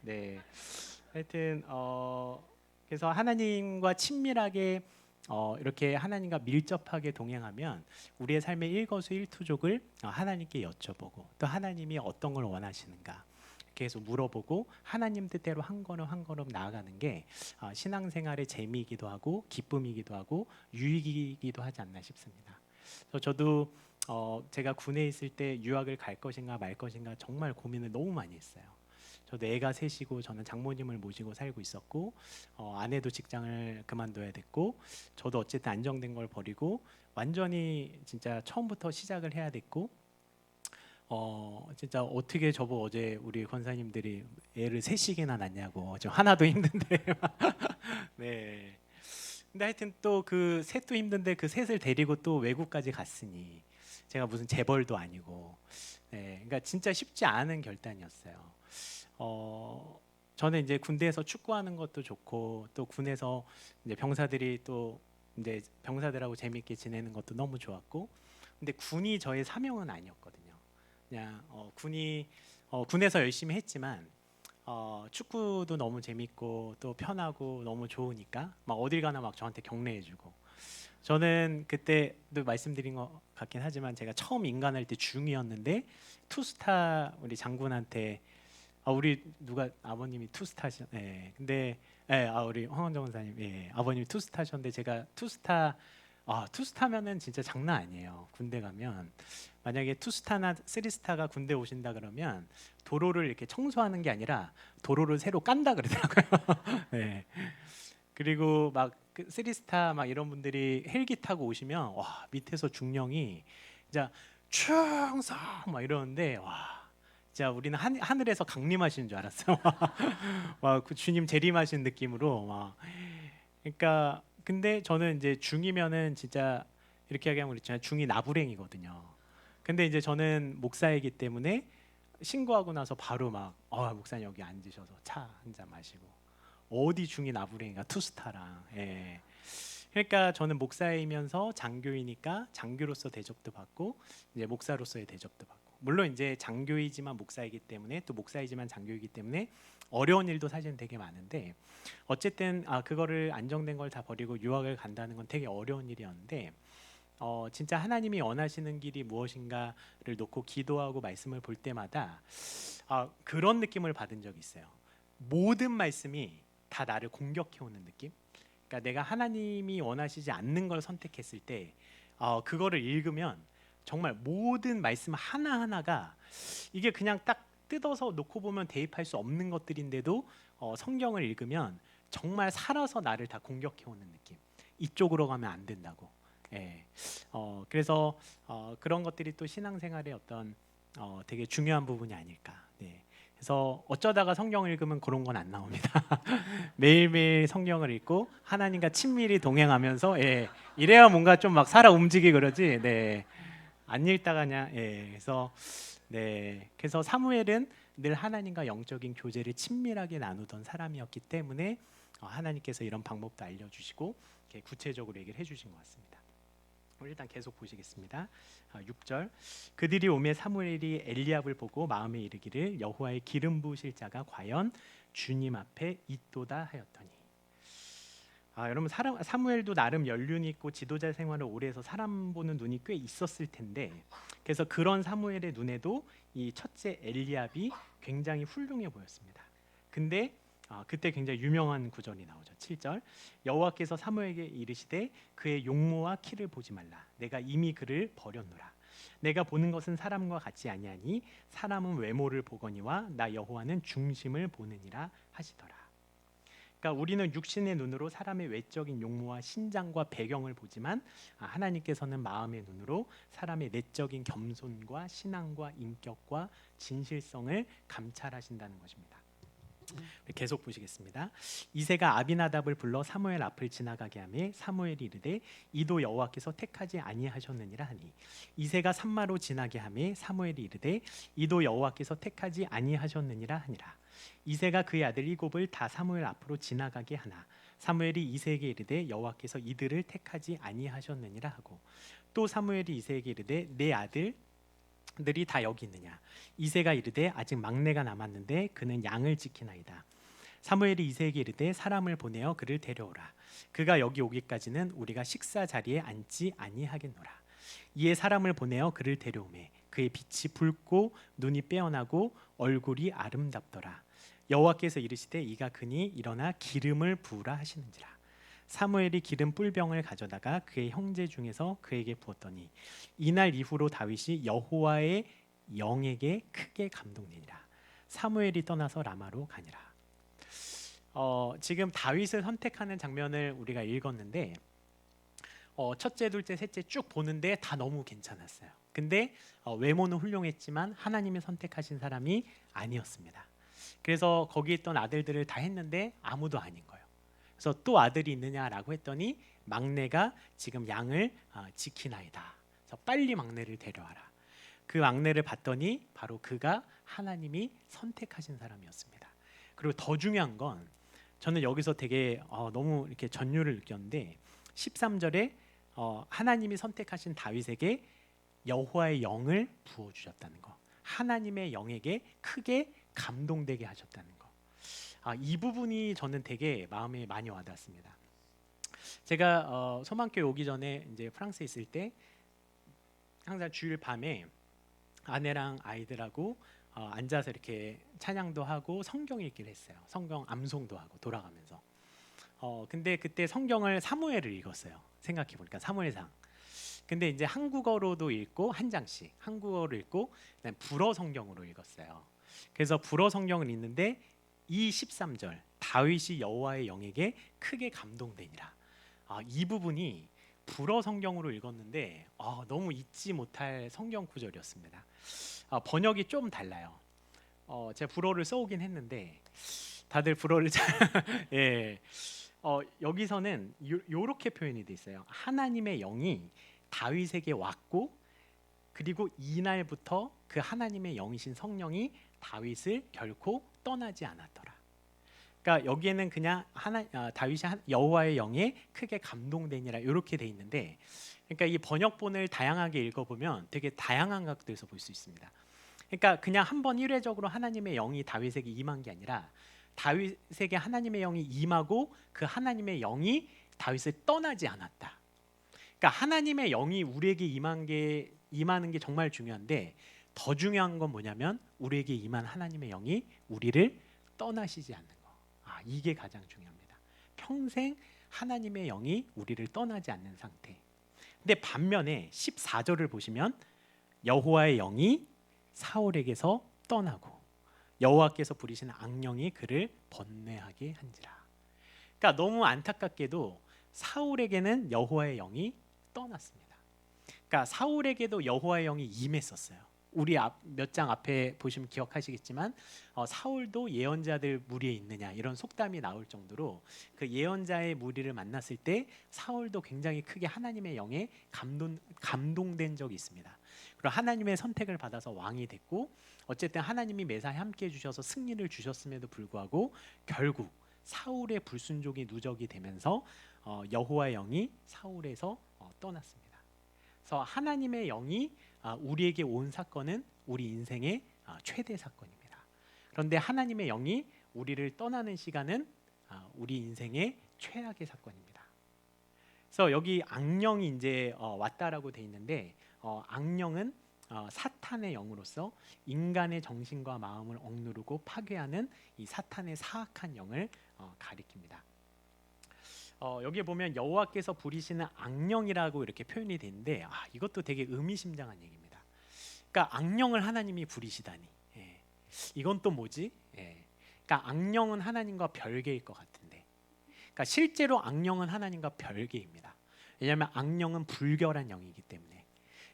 하여튼 그래서 하나님과 친밀하게 이렇게 하나님과 밀접하게 동행하면 우리의 삶의 일거수일투족을 하나님께 여쭤보고 또 하나님이 어떤 걸 원하시는가, 계속 물어보고 하나님 뜻대로 한 걸음 한 걸음 나아가는 게 신앙생활의 재미이기도 하고 기쁨이기도 하고 유익이기도 하지 않나 싶습니다. 그래서 저도 제가 군에 있을 때 유학을 갈 것인가 말 것인가 정말 고민을 너무 많이 했어요. 저도 애가 셋이고 저는 장모님을 모시고 살고 있었고 아내도 직장을 그만둬야 됐고 저도 어쨌든 안정된 걸 버리고 완전히 진짜 처음부터 시작을 해야 됐고 진짜 어떻게 저보고 어제 우리 권사님들이 애를 셋이나 낳냐고 지금 하나도 힘든데 네. 근데 하여튼 또 그 셋도 힘든데 그 셋을 데리고 또 외국까지 갔으니 제가 무슨 재벌도 아니고 네. 그러니까 진짜 쉽지 않은 결단이었어요. 저는 이제 군대에서 축구하는 것도 좋고 또 군에서 이제 병사들이 또 이제 병사들하고 재밌게 지내는 것도 너무 좋았고 근데 군이 저의 사명은 아니었거든요. 그냥 군에서 열심히 했지만 축구도 너무 재밌고 또 편하고 너무 좋으니까 막 어딜 가나 막 저한테 격려해주고 저는 그때도 말씀드린 것 같긴 하지만 제가 처음 인간할 때 중이었는데 투스타 우리 장군한테 우리 누가 아버님이 투스타셔. 예. 근데 우리 황원정 원사님 예. 아버님이 투스타셨는데 제가 투스타면은 진짜 장난 아니에요. 군대 가면 만약에 투스타나 쓰리스타가 군대 오신다 그러면 도로를 이렇게 청소하는 게 아니라 도로를 새로 깐다 그러더라고요. 네. 그리고 막 쓰리스타 막 이런 분들이 헬기 타고 오시면 와 밑에서 중령이 진짜 충성 막 이러는데 와 진짜 우리는 하늘에서 강림하시는 줄 알았어요. 막 그 주님 재림하신 느낌으로 막 그러니까 근데 저는 이제 중이면은 진짜 이렇게 얘기하면 그렇지만 중이 나부랭이거든요. 근데 이제 저는 목사이기 때문에 신고하고 나서 바로 막 목사님 여기 앉으셔서 차 한 잔 마시고 어디 중이 나부랭이가 투스타랑 예. 그러니까 저는 목사이면서 장교이니까 장교로서 대접도 받고 이제 목사로서의 대접도 받고 물론 이제 장교이지만 목사이기 때문에 또 목사이지만 장교이기 때문에 어려운 일도 사실은 되게 많은데 어쨌든 그거를 안정된 걸 다 버리고 유학을 간다는 건 되게 어려운 일이었는데 진짜 하나님이 원하시는 길이 무엇인가를 놓고 기도하고 말씀을 볼 때마다 그런 느낌을 받은 적이 있어요. 모든 말씀이 다 나를 공격해오는 느낌. 그러니까 내가 하나님이 원하시지 않는 걸 선택했을 때 그거를 읽으면 정말 모든 말씀 하나하나가 이게 그냥 딱 뜯어서 놓고 보면 대입할 수 없는 것들인데도 성경을 읽으면 정말 살아서 나를 다 공격해오는 느낌. 이쪽으로 가면 안 된다고. 예. 그래서 그런 것들이 또 신앙생활의 어떤 되게 중요한 부분이 아닐까. 네. 그래서 어쩌다가 성경을 읽으면 그런 건 안 나옵니다. 매일매일 성경을 읽고 하나님과 친밀히 동행하면서 이래야 뭔가 좀 막 살아 움직이 그러지. 네. 안 읽다가 그냥 그래서 사무엘은 늘 하나님과 영적인 교제를 친밀하게 나누던 사람이었기 때문에 하나님께서 이런 방법도 알려주시고 이렇게 구체적으로 얘기를 해주신 것 같습니다. 일단 계속 보시겠습니다. 6절 그들이 오매 사무엘이 엘리압을 보고 마음에 이르기를 여호와의 기름 부으실 자가 과연 주님 앞에 있도다 하였더니 여러분 사무엘도 나름 연륜이 있고 지도자 생활을 오래 해서 사람 보는 눈이 꽤 있었을 텐데 그래서 그런 사무엘의 눈에도 이 첫째 엘리압이 굉장히 훌륭해 보였습니다. 근데 그때 굉장히 유명한 구절이 나오죠. 7절 여호와께서 사무엘에게 이르시되 그의 용모와 키를 보지 말라. 내가 이미 그를 버렸노라. 내가 보는 것은 사람과 같지 아니하니 사람은 외모를 보거니와 나 여호와는 중심을 보느니라 하시더라. 그러니까 우리는 육신의 눈으로 사람의 외적인 용모와 신장과 배경을 보지만 하나님께서는 마음의 눈으로 사람의 내적인 겸손과 신앙과 인격과 진실성을 감찰하신다는 것입니다. 계속 보시겠습니다. 이새가 아비나답을 불러 사무엘 앞을 지나가게 하매 사무엘이 이르되 이도 여호와께서 택하지 아니하셨느니라 하니 이새가 산마로 지나게 하매 사무엘이 이르되 이도 여호와께서 택하지 아니하셨느니라 하니라. 이새가 그의 아들 일곱을 다 사무엘 앞으로 지나가게 하나 사무엘이 이새에게 이르되 여호와께서 이들을 택하지 아니하셨느니라 하고 또 사무엘이 이새에게 이르되 내 아들들이 다 여기 있느냐. 이새가 이르되 아직 막내가 남았는데 그는 양을 지키나이다. 사무엘이 이새에게 이르되 사람을 보내어 그를 데려오라. 그가 여기 오기까지는 우리가 식사 자리에 앉지 아니하겠노라. 이에 사람을 보내어 그를 데려오매 그의 빛이 붉고 눈이 빼어나고 얼굴이 아름답더라. 여호와께서 이르시되 이가 그니 일어나 기름을 부으라 하시는지라. 사무엘이 기름 뿔병을 가져다가 그의 형제 중에서 그에게 부었더니 이날 이후로 다윗이 여호와의 영에게 크게 감동되니라. 사무엘이 떠나서 라마로 가니라. 지금 다윗을 선택하는 장면을 우리가 읽었는데 첫째, 둘째, 셋째 쭉 보는데 다 너무 괜찮았어요. 근데 외모는 훌륭했지만 하나님이 선택하신 사람이 아니었습니다. 그래서 거기 있던 아들들을 다 했는데 아무도 아닌 거예요. 그래서 또 아들이 있느냐라고 했더니 막내가 지금 양을 지키나이다. 그래서 빨리 막내를 데려와라. 그 막내를 봤더니 바로 그가 하나님이 선택하신 사람이었습니다. 그리고 더 중요한 건 저는 여기서 되게 너무 이렇게 전율을 느꼈는데 13절에 하나님이 선택하신 다윗에게 여호와의 영을 부어 주셨다는 거. 하나님의 영에게 크게 감동되게 하셨다는 거. 이 부분이 저는 되게 마음에 많이 와닿습니다. 제가 소망교회 오기 전에 이제 프랑스에 있을 때 항상 주일 밤에 아내랑 아이들하고 앉아서 이렇게 찬양도 하고 성경 읽기를 했어요. 성경 암송도 하고 돌아가면서. 근데 그때 성경을 사무엘을 읽었어요. 생각해 보니까 사무엘상. 근데 이제 한국어로도 읽고 한 장씩 한국어로 읽고 그다음에 불어 성경으로 읽었어요. 그래서 불어 성경을 읽는데 이 13절 다윗이 여호와의 영에게 크게 감동되니라. 이 부분이 불어 성경으로 읽었는데 너무 잊지 못할 성경 구절이었습니다. 번역이 좀 달라요. 제가 불어를 써오긴 했는데 다들 불어를 예. 여기서는 요렇게 표현이 돼 있어요. 하나님의 영이 다윗에게 왔고 그리고 이날부터 그 하나님의 영이신 성령이 다윗을 결코 떠나지 않았더라. 그러니까 여기에는 그냥 다윗이 여호와의 영에 크게 감동되니라 이렇게 돼 있는데, 그러니까 이 번역본을 다양하게 읽어보면 되게 다양한 각도에서 볼 수 있습니다. 그러니까 그냥 한번 일회적으로 하나님의 영이 다윗에게 임한 게 아니라 다윗에게 하나님의 영이 임하고 그 하나님의 영이 다윗을 떠나지 않았다. 그러니까 하나님의 영이 우리에게 임하는 게 정말 중요한데 더 중요한 건 뭐냐면 우리에게 임한 하나님의 영이 우리를 떠나시지 않는 거. 이게 가장 중요합니다. 평생 하나님의 영이 우리를 떠나지 않는 상태. 근데 반면에 14절을 보시면 여호와의 영이 사울에게서 떠나고 여호와께서 부리시는 악령이 그를 번뇌하게 한지라. 그러니까 너무 안타깝게도 사울에게는 여호와의 영이 떠났습니다. 그러니까 사울에게도 여호와의 영이 임했었어요. 우리 몇 장 앞에 보시면 기억하시겠지만 사울도 예언자들 무리에 있느냐 이런 속담이 나올 정도로 그 예언자의 무리를 만났을 때 사울도 굉장히 크게 하나님의 영에 감동된 적이 있습니다. 그리고 하나님의 선택을 받아서 왕이 됐고 어쨌든 하나님이 매사에 함께해 주셔서 승리를 주셨음에도 불구하고 결국 사울의 불순종이 누적이 되면서 여호와의 영이 사울에서 떠났습니다. 그래서 하나님의 영이 우리에게 온 사건은 우리 인생의 최대 사건입니다. 그런데 하나님의 영이 우리를 떠나는 시간은 우리 인생의 최악의 사건입니다. 그래서 여기 악령이 이제 왔다라고 돼 있는데 악령은 사탄의 영으로서 인간의 정신과 마음을 억누르고 파괴하는 이 사탄의 사악한 영을 가리킵니다. 여기에 보면 여호와께서 부리시는 악령이라고 이렇게 표현이 되는데 이것도 되게 의미심장한 얘기입니다. 그러니까 악령을 하나님이 부리시다니. 이건 또 뭐지? 그러니까 악령은 하나님과 별개일 것 같은데. 그러니까 실제로 악령은 하나님과 별개입니다. 왜냐하면 악령은 불결한 영이기 때문에.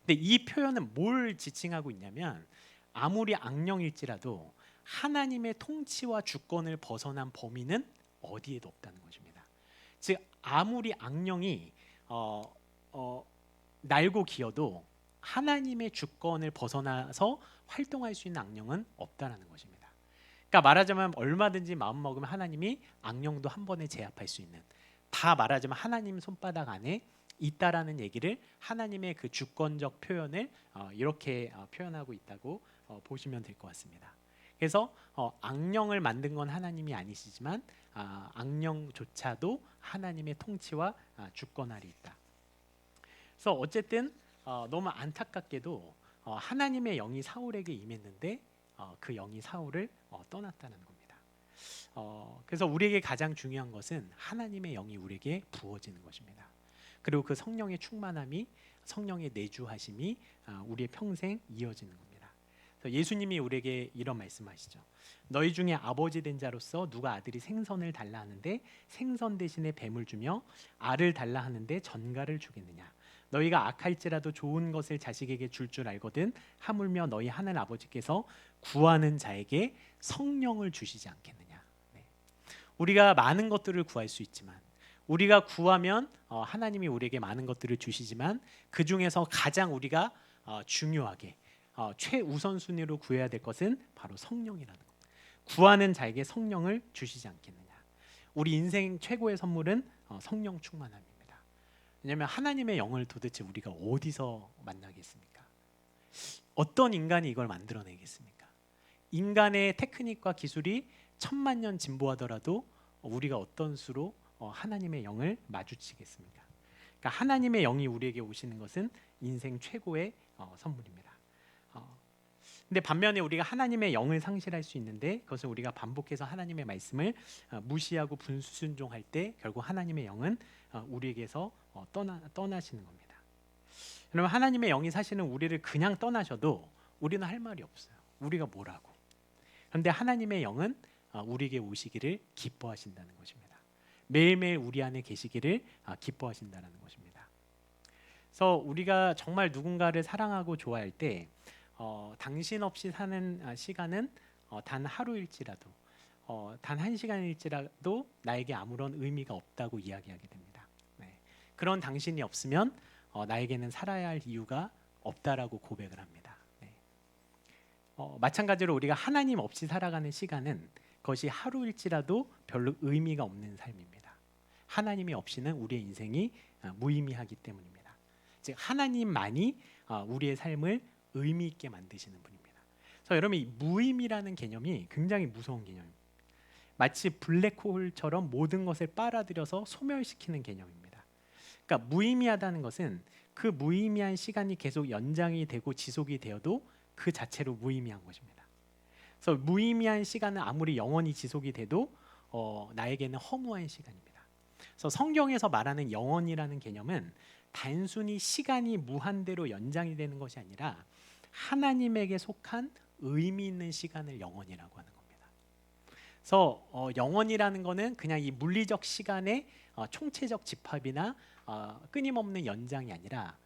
근데 이 표현은 뭘 지칭하고 있냐면 아무리 악령일지라도 하나님의 통치와 주권을 벗어난 범위는 어디에도 없다는 것입니다. 즉 아무리 악령이 날고 기어도 하나님의 주권을 벗어나서 활동할 수 있는 악령은 없다라는 것입니다. 그러니까 말하자면 얼마든지 마음 먹으면 하나님이 악령도 한 번에 제압할 수 있는, 다 말하자면 하나님 손바닥 안에 있다라는 얘기를 하나님의 그 주권적 표현을 이렇게 표현하고 있다고 보시면 될 것 같습니다. 그래서 악령을 만든 건 하나님이 아니시지만 악령조차도 하나님의 통치와 주권 아래 있다. 그래서 어쨌든 너무 안타깝게도 하나님의 영이 사울에게 임했는데 그 영이 사울을 떠났다는 겁니다. 그래서 우리에게 가장 중요한 것은 하나님의 영이 우리에게 부어지는 것입니다. 그리고 그 성령의 충만함이, 성령의 내주하심이 우리의 평생 이어지는 겁니다. 그래서 예수님이 우리에게 이런 말씀하시죠. 너희 중에 아버지 된 자로서 누가 아들이 생선을 달라 하는데 생선 대신에 뱀을 주며 알을 달라 하는데 전갈을 주겠느냐. 너희가 악할지라도 좋은 것을 자식에게 줄 줄 알거든 하물며 너희 하늘 아버지께서 구하는 자에게 성령을 주시지 않겠느냐. 네. 우리가 많은 것들을 구할 수 있지만, 우리가 구하면 하나님이 우리에게 많은 것들을 주시지만 그 중에서 가장 우리가 중요하게 최우선 순위로 구해야 될 것은 바로 성령이라는 것. 구하는 자에게 성령을 주시지 않겠느냐. 우리 인생 최고의 선물은 성령 충만함입니다. 왜냐하면 하나님의 영을 도대체 우리가 어디서 만나겠습니까? 어떤 인간이 이걸 만들어내겠습니까? 인간의 테크닉과 기술이 1000만 년 진보하더라도 우리가 어떤 수로 하나님의 영을 마주치겠습니까? 그러니까 하나님의 영이 우리에게 오시는 것은 인생 최고의 선물입니다. 근데 반면에 우리가 하나님의 영을 상실할 수 있는데, 그것은 우리가 반복해서 하나님의 말씀을 무시하고 분수순종할 때 결국 하나님의 영은 우리에게서 떠나시는 겁니다. 여러분, 하나님의 영이 사실은 우리를 그냥 떠나셔도 우리는 할 말이 없어요. 우리가 뭐라고. 그런데 하나님의 영은 우리에게 오시기를 기뻐하신다는 것입니다. 매일매일 우리 안에 계시기를 기뻐하신다는 것입니다. 그래서 우리가 정말 누군가를 사랑하고 좋아할 때 당신 없이 사는 시간은 단 하루일지라도 단 1시간일지라도 나에게 아무런 의미가 없다고 이야기하게 됩니다. 네. 그런 당신이 없으면 나에게는 살아야 할 이유가 없다라고 고백을 합니다. 네. 마찬가지로 우리가 하나님 없이 살아가는 시간은 그것이 하루일지라도 별로 의미가 없는 삶입니다. 하나님이 없이는 우리의 인생이 무의미하기 때문입니다. 즉 하나님만이 우리의 삶을 의미 있게 만드시는 분입니다. 그래서 여러분, 이 무의미라는 개념이 굉장히 무서운 개념입니다. 마치 블랙홀처럼 모든 것을 빨아들여서 소멸시키는 개념입니다. 그러니까 무의미하다는 것은 그 무의미한 시간이 계속 연장이 되고 지속이 되어도 그 자체로 무의미한 것입니다. 그래서 무의미한 시간은 아무리 영원히 지속이 돼도 나에게는 허무한 시간입니다. 그래서 성경에서 말하는 영원이라는 개념은 단순히 시간이 무한대로 연장이 되는 것이 아니라 하나님에게 속한 의미 있는 시간을 영원이라고 하는 겁니다. 그래서 영원이라는 것은 그냥 이 물리적 시간의 총체적 집합이나 끊임없는 연장이 아니라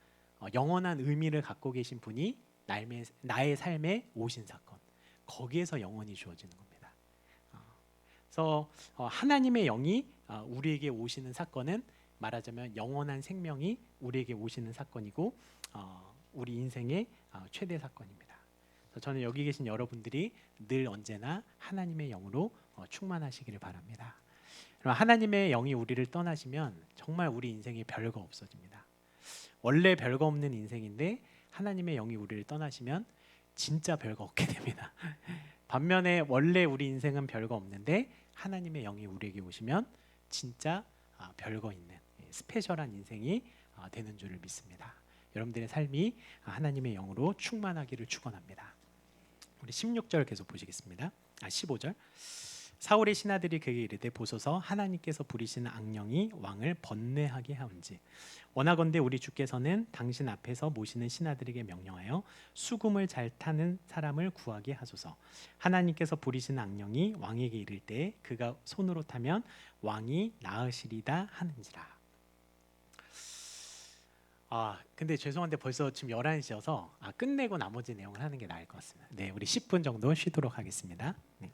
영원한 의미를 갖고 계신 분이 나의 삶에 오신 사건, 거기에서 영원이 주어지는 겁니다. 그래서 하나님의 영이 우리에게 오시는 사건은 말하자면 영원한 생명이 우리에게 오시는 사건이고 우리 인생의 최대 사건입니다. 그래서 저는 여기 계신 여러분들이 늘 언제나 하나님의 영으로 충만하시기를 바랍니다. 하나님의 영이 우리를 떠나시면 정말 우리 인생에 별거 없어집니다. 원래 별거 없는 인생인데 하나님의 영이 우리를 떠나시면 진짜 별거 없게 됩니다. 반면에 원래 우리 인생은 별거 없는데 하나님의 영이 우리에게 오시면 진짜 별거 있는 스페셜한 인생이 되는 줄을 믿습니다. 여러분들의 삶이 하나님의 영으로 충만하기를 축원합니다. 우리 16절 계속 보시겠습니다. 15절. 사울의 신하들이 그에게 이르되 보소서 하나님께서 부리시는 악령이 왕을 번뇌하게 하온지 원하건대 우리 주께서는 당신 앞에서 모시는 신하들에게 명령하여 수금을 잘 타는 사람을 구하게 하소서. 하나님께서 부리시는 악령이 왕에게 이를 때 그가 손으로 타면 왕이 나으시리다 하는지라. 근데 죄송한데 벌써 지금 11시여서 끝내고 나머지 내용을 하는 게 나을 것 같습니다. 네, 우리 10분 정도 쉬도록 하겠습니다. 네.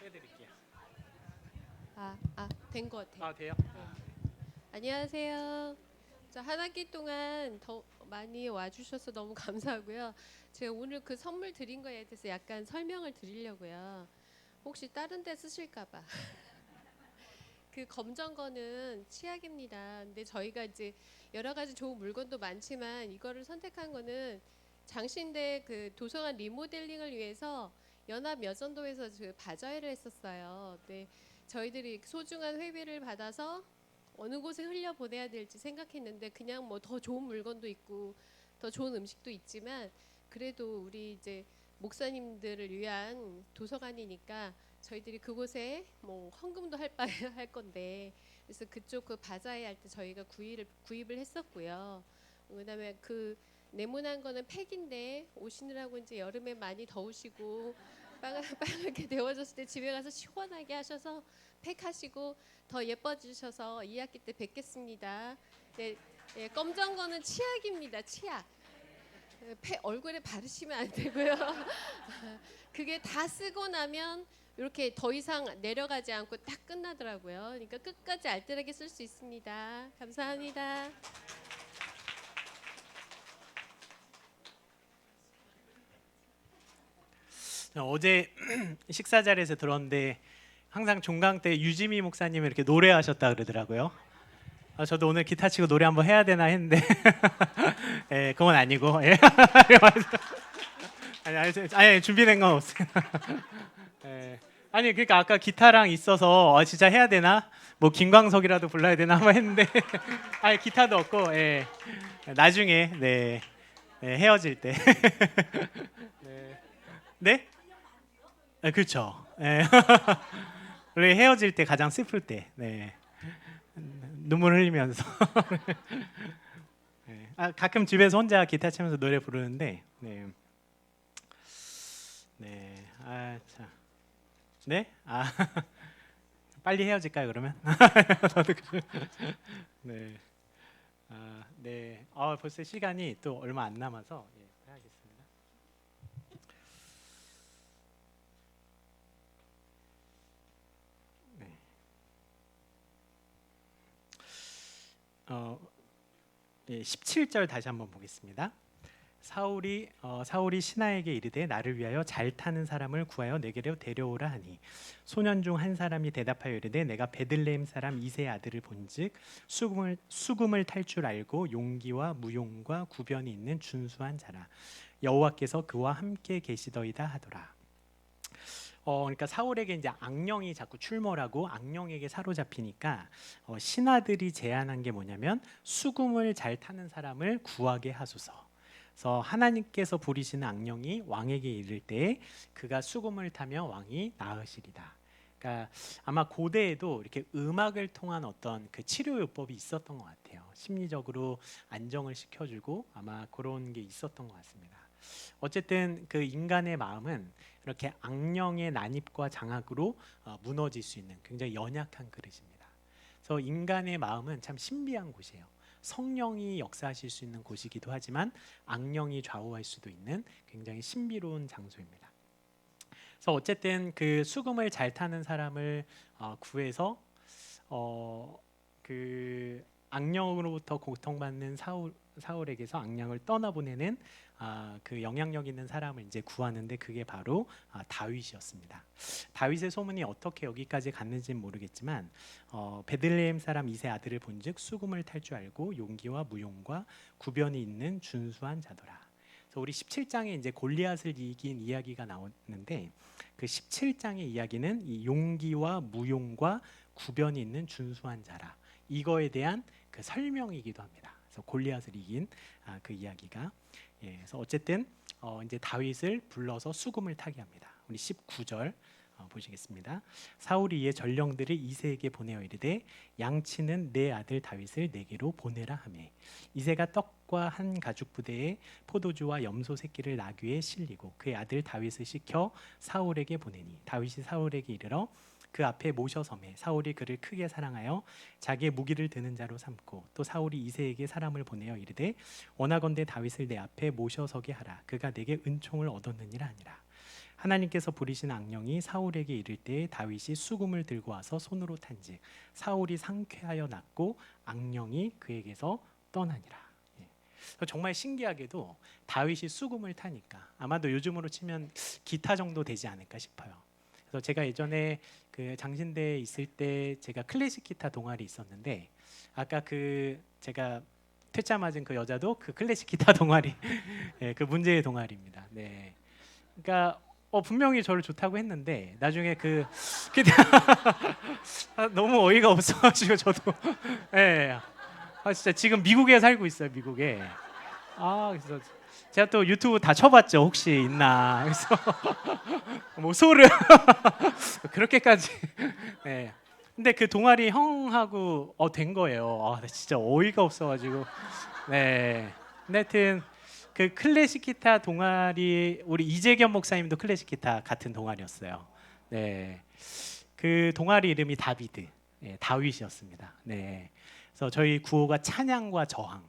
해드릴게요. 된 것 같아요. 아 돼요? 안녕하세요. 저 한 학기 동안 더 많이 와주셔서 너무 감사하고요. 제가 오늘 그 선물 드린 거에 대해서 약간 설명을 드리려고요. 혹시 다른 데 쓰실까봐. 그 검정 거는 치약입니다. 근데 저희가 이제 여러 가지 좋은 물건도 많지만 이거를 선택한 거는 장신대 그 도서관 리모델링을 위해서 연합 여전도에서 그 바자회를 했었어요. 근데 저희들이 소중한 회비를 받아서 어느 곳에 흘려 보내야 될지 생각했는데 그냥 뭐 더 좋은 물건도 있고 더 좋은 음식도 있지만 그래도 우리 이제 목사님들을 위한 도서관이니까 저희들이 그곳에 뭐 헌금도 할 건데 그래서 그쪽 그 바자회 할 때 저희가 구입을 했었고요. 그다음에 그 네모난 거는 팩인데 오시느라고 이제 여름에 많이 더우시고 빨갛게 데워졌을 때 집에 가서 시원하게 하셔서 팩하시고 더 예뻐지셔서 2학기 때 뵙겠습니다. 네, 네, 검정 거는 치약입니다. 치약. 얼굴에 바르시면 안 되고요. 그게 다 쓰고 나면 이렇게 더 이상 내려가지 않고 딱 끝나더라고요. 그러니까 끝까지 알뜰하게 쓸 수 있습니다. 감사합니다. 어제 식사 자리에서 들었는데 항상 종강 때 유지미 목사님이 이렇게 노래하셨다 그러더라고요. 저도 오늘 기타 치고 노래 한번 해야 되나 했는데 예, 그건 아니고 예. 아니 준비된 건 없어요. 예. 아니 그러니까 아까 기타랑 있어서 진짜 해야 되나? 뭐 김광석이라도 불러야 되나 한번 했는데 아니 기타도 없고 예. 나중에 네, 네 헤어질 때 네? 네? 네 그렇죠. 예. 원래 헤어질 때 가장 슬플 때 네. 눈물 흘리면서 네. 가끔 집에서 혼자 기타 치면서 노래 부르는데 네. 네. 참. 네? 빨리 헤어질까요 그러면? 네. 네. 벌써 시간이 또 얼마 안 남아서 예, 해야겠습니다. 네. 예, 17절 다시 한번 보겠습니다. 사울이 신하에게 이르되 나를 위하여 잘 타는 사람을 구하여 내게로 데려오라 하니 소년 중 한 사람이 대답하여 이르되 내가 베들레헴 사람 이새의 아들을 본즉 수금을 탈 줄 알고 용기와 무용과 구변이 있는 준수한 자라 여호와께서 그와 함께 계시더이다 하더라. 그러니까 사울에게 이제 악령이 자꾸 출몰하고 악령에게 사로잡히니까 신하들이 제안한 게 뭐냐면 수금을 잘 타는 사람을 구하게 하소서. 그래서 하나님께서 부리시는 악령이 왕에게 이를 때 그가 수금을 타며 왕이 나으시리다. 그러니까 아마 고대에도 이렇게 음악을 통한 어떤 그 치료요법이 있었던 것 같아요. 심리적으로 안정을 시켜주고 아마 그런 게 있었던 것 같습니다. 어쨌든 그 인간의 마음은 이렇게 악령의 난입과 장악으로 무너질 수 있는 굉장히 연약한 그릇입니다. 그래서 인간의 마음은 참 신비한 곳이에요. 성령이 역사하실 수 있는 곳이기도 하지만 악령이 좌우할 수도 있는 굉장히 신비로운 장소입니다. 그래서 어쨌든 그 수금을 잘 타는 사람을 구해서 그 악령으로부터 고통받는 사울에게서 악령을 떠나보내는 그 영향력 있는 사람을 이제 구하는데 그게 바로 다윗이었습니다. 다윗의 소문이 어떻게 여기까지 갔는지는 모르겠지만 베들레헴 사람 이새 아들을 본즉 수금을 탈 줄 알고 용기와 무용과 구변이 있는 준수한 자더라. 그래서 우리 17장에 이제 골리앗을 이긴 이야기가 나오는데 그 17장의 이야기는 이 용기와 무용과 구변이 있는 준수한 자라 이거에 대한 그 설명이기도 합니다. 그래서 골리앗을 이긴 그 이야기가 그래서 어쨌든 이제 다윗을 불러서 수금을 타게 합니다. 우리 19절 보시겠습니다. 사울이 이에 전령들을 이새에게 보내어 이르되 양치는 내 아들 다윗을 내게로 보내라 하매 이새가 떡과 한 가죽 부대에 포도주와 염소 새끼를 나귀에 실리고 그의 아들 다윗을 시켜 사울에게 보내니 다윗이 사울에게 이르러 그 앞에 모셔섬에 사울이 그를 크게 사랑하여 자기의 무기를 드는 자로 삼고 또 사울이 이새에게 사람을 보내어 이르되 원하건대 다윗을 내 앞에 모셔서게 하라 그가 내게 은총을 얻었느니라 하니라. 하나님께서 부리신 악령이 사울에게 이를 때 다윗이 수금을 들고 와서 손으로 탄즉 사울이 상쾌하여 났고 악령이 그에게서 떠나니라. 정말 신기하게도 다윗이 수금을 타니까 아마도 요즘으로 치면 기타 정도 되지 않을까 싶어요. 그래서 제가 예전에 그 장신대에 있을 때 제가 클래식 기타 동아리 있었는데 아까 그 제가 퇴짜 맞은 그 여자도 그 클래식 기타 동아리 네, 그 문제의 동아리입니다. 네, 그러니까 분명히 저를 좋다고 했는데 나중에 그 너무 어이가 없어가지고 저도 네, 진짜 지금 미국에 살고 있어요. 미국에. 그래서 제가 또 유튜브 다 쳐봤죠. 혹시 있나. 그래서 뭐 소를 그렇게까지. 네. 근데 그 동아리 형하고 된 거예요. 나 진짜 어이가 없어가지고. 네. 근데 하여튼 그 클래식 기타 동아리 우리 이재겸 목사님도 클래식 기타 같은 동아리였어요. 네. 그 동아리 이름이 다비드, 네, 다윗이었습니다. 네. 그래서 저희 구호가 찬양과 저항.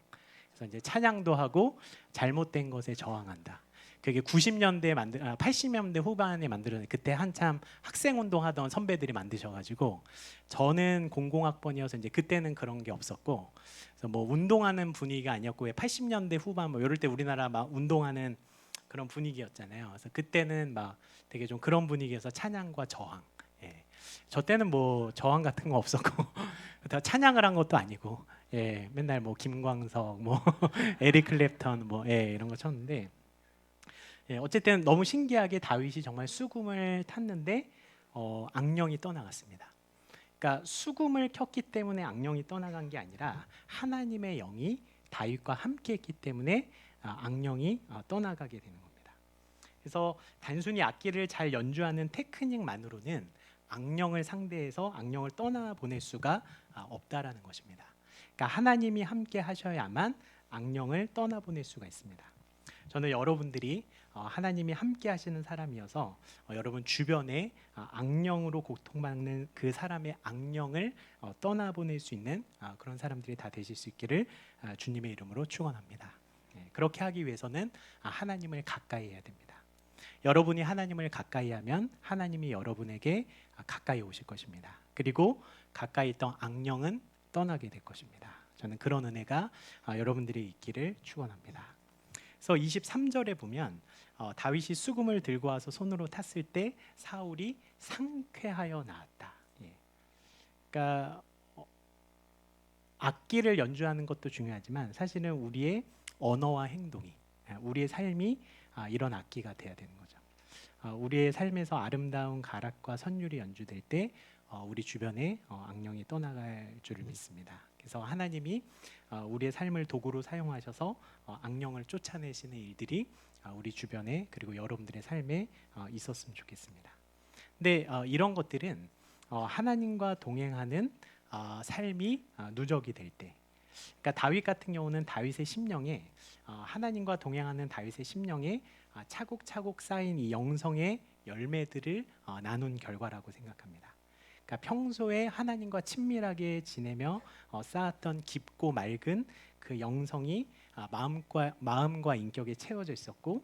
그래서 이제 찬양도 하고 잘못된 것에 저항한다. 그게 80년대 후반에 만들어낸 그때 한참 학생 운동하던 선배들이 만드셔가지고 저는 00학번이어서 이제 그때는 그런 게 없었고 그래서 뭐 운동하는 분위기가 아니었고 80년대 후반 뭐 이럴 때 우리나라 막 운동하는 그런 분위기였잖아요. 그래서 그때는 막 되게 좀 그런 분위기여서 찬양과 저항. 예. 저 때는 뭐 저항 같은 거 없었고 다 찬양을 한 것도 아니고 예, 맨날 뭐 김광석, 뭐 에릭 클랩턴, 뭐 이런 거 쳤는데 어쨌든 너무 신기하게 다윗이 정말 수금을 탔는데 악령이 떠나갔습니다. 그러니까 수금을 켰기 때문에 악령이 떠나간 게 아니라 하나님의 영이 다윗과 함께했기 때문에 악령이 떠나가게 되는 겁니다. 그래서 단순히 악기를 잘 연주하는 테크닉만으로는 악령을 상대해서 악령을 떠나보낼 수가 없다라는 것입니다. 그러니까 하나님이 함께 하셔야만 악령을 떠나보낼 수가 있습니다. 저는 여러분들이 하나님이 함께 하시는 사람이어서 여러분 주변에 악령으로 고통받는 그 사람의 악령을 떠나보낼 수 있는 그런 사람들이 다 되실 수 있기를 주님의 이름으로 축원합니다. 그렇게 하기 위해서는 하나님을 가까이 해야 됩니다. 여러분이 하나님을 가까이 하면 하나님이 여러분에게 가까이 오실 것입니다. 그리고 가까이 있던 악령은 떠나게 될 것입니다. 저는 그런 은혜가 여러분들이 있기를 축원합니다. 그래서 23절에 보면 다윗이 수금을 들고 와서 손으로 탔을 때 사울이 상쾌하여 나았다. 그러니까 악기를 연주하는 것도 중요하지만 사실은 우리의 언어와 행동이 우리의 삶이 이런 악기가 돼야 되는 거죠. 우리의 삶에서 아름다운 가락과 선율이 연주될 때 우리 주변에 악령이 떠나갈 줄을 믿습니다. 그래서 하나님이 우리의 삶을 도구로 사용하셔서 악령을 쫓아내시는 일들이 우리 주변에 그리고 여러분들의 삶에 있었으면 좋겠습니다. 근데 이런 것들은 하나님과 동행하는 삶이 누적이 될 때, 그러니까 다윗 같은 경우는 다윗의 심령에 하나님과 동행하는 다윗의 심령에 차곡차곡 쌓인 이 영성의 열매들을 나눈 결과라고 생각합니다. 그러니까 평소에 하나님과 친밀하게 지내며 쌓았던 깊고 맑은 그 영성이 마음과 인격에 채워져 있었고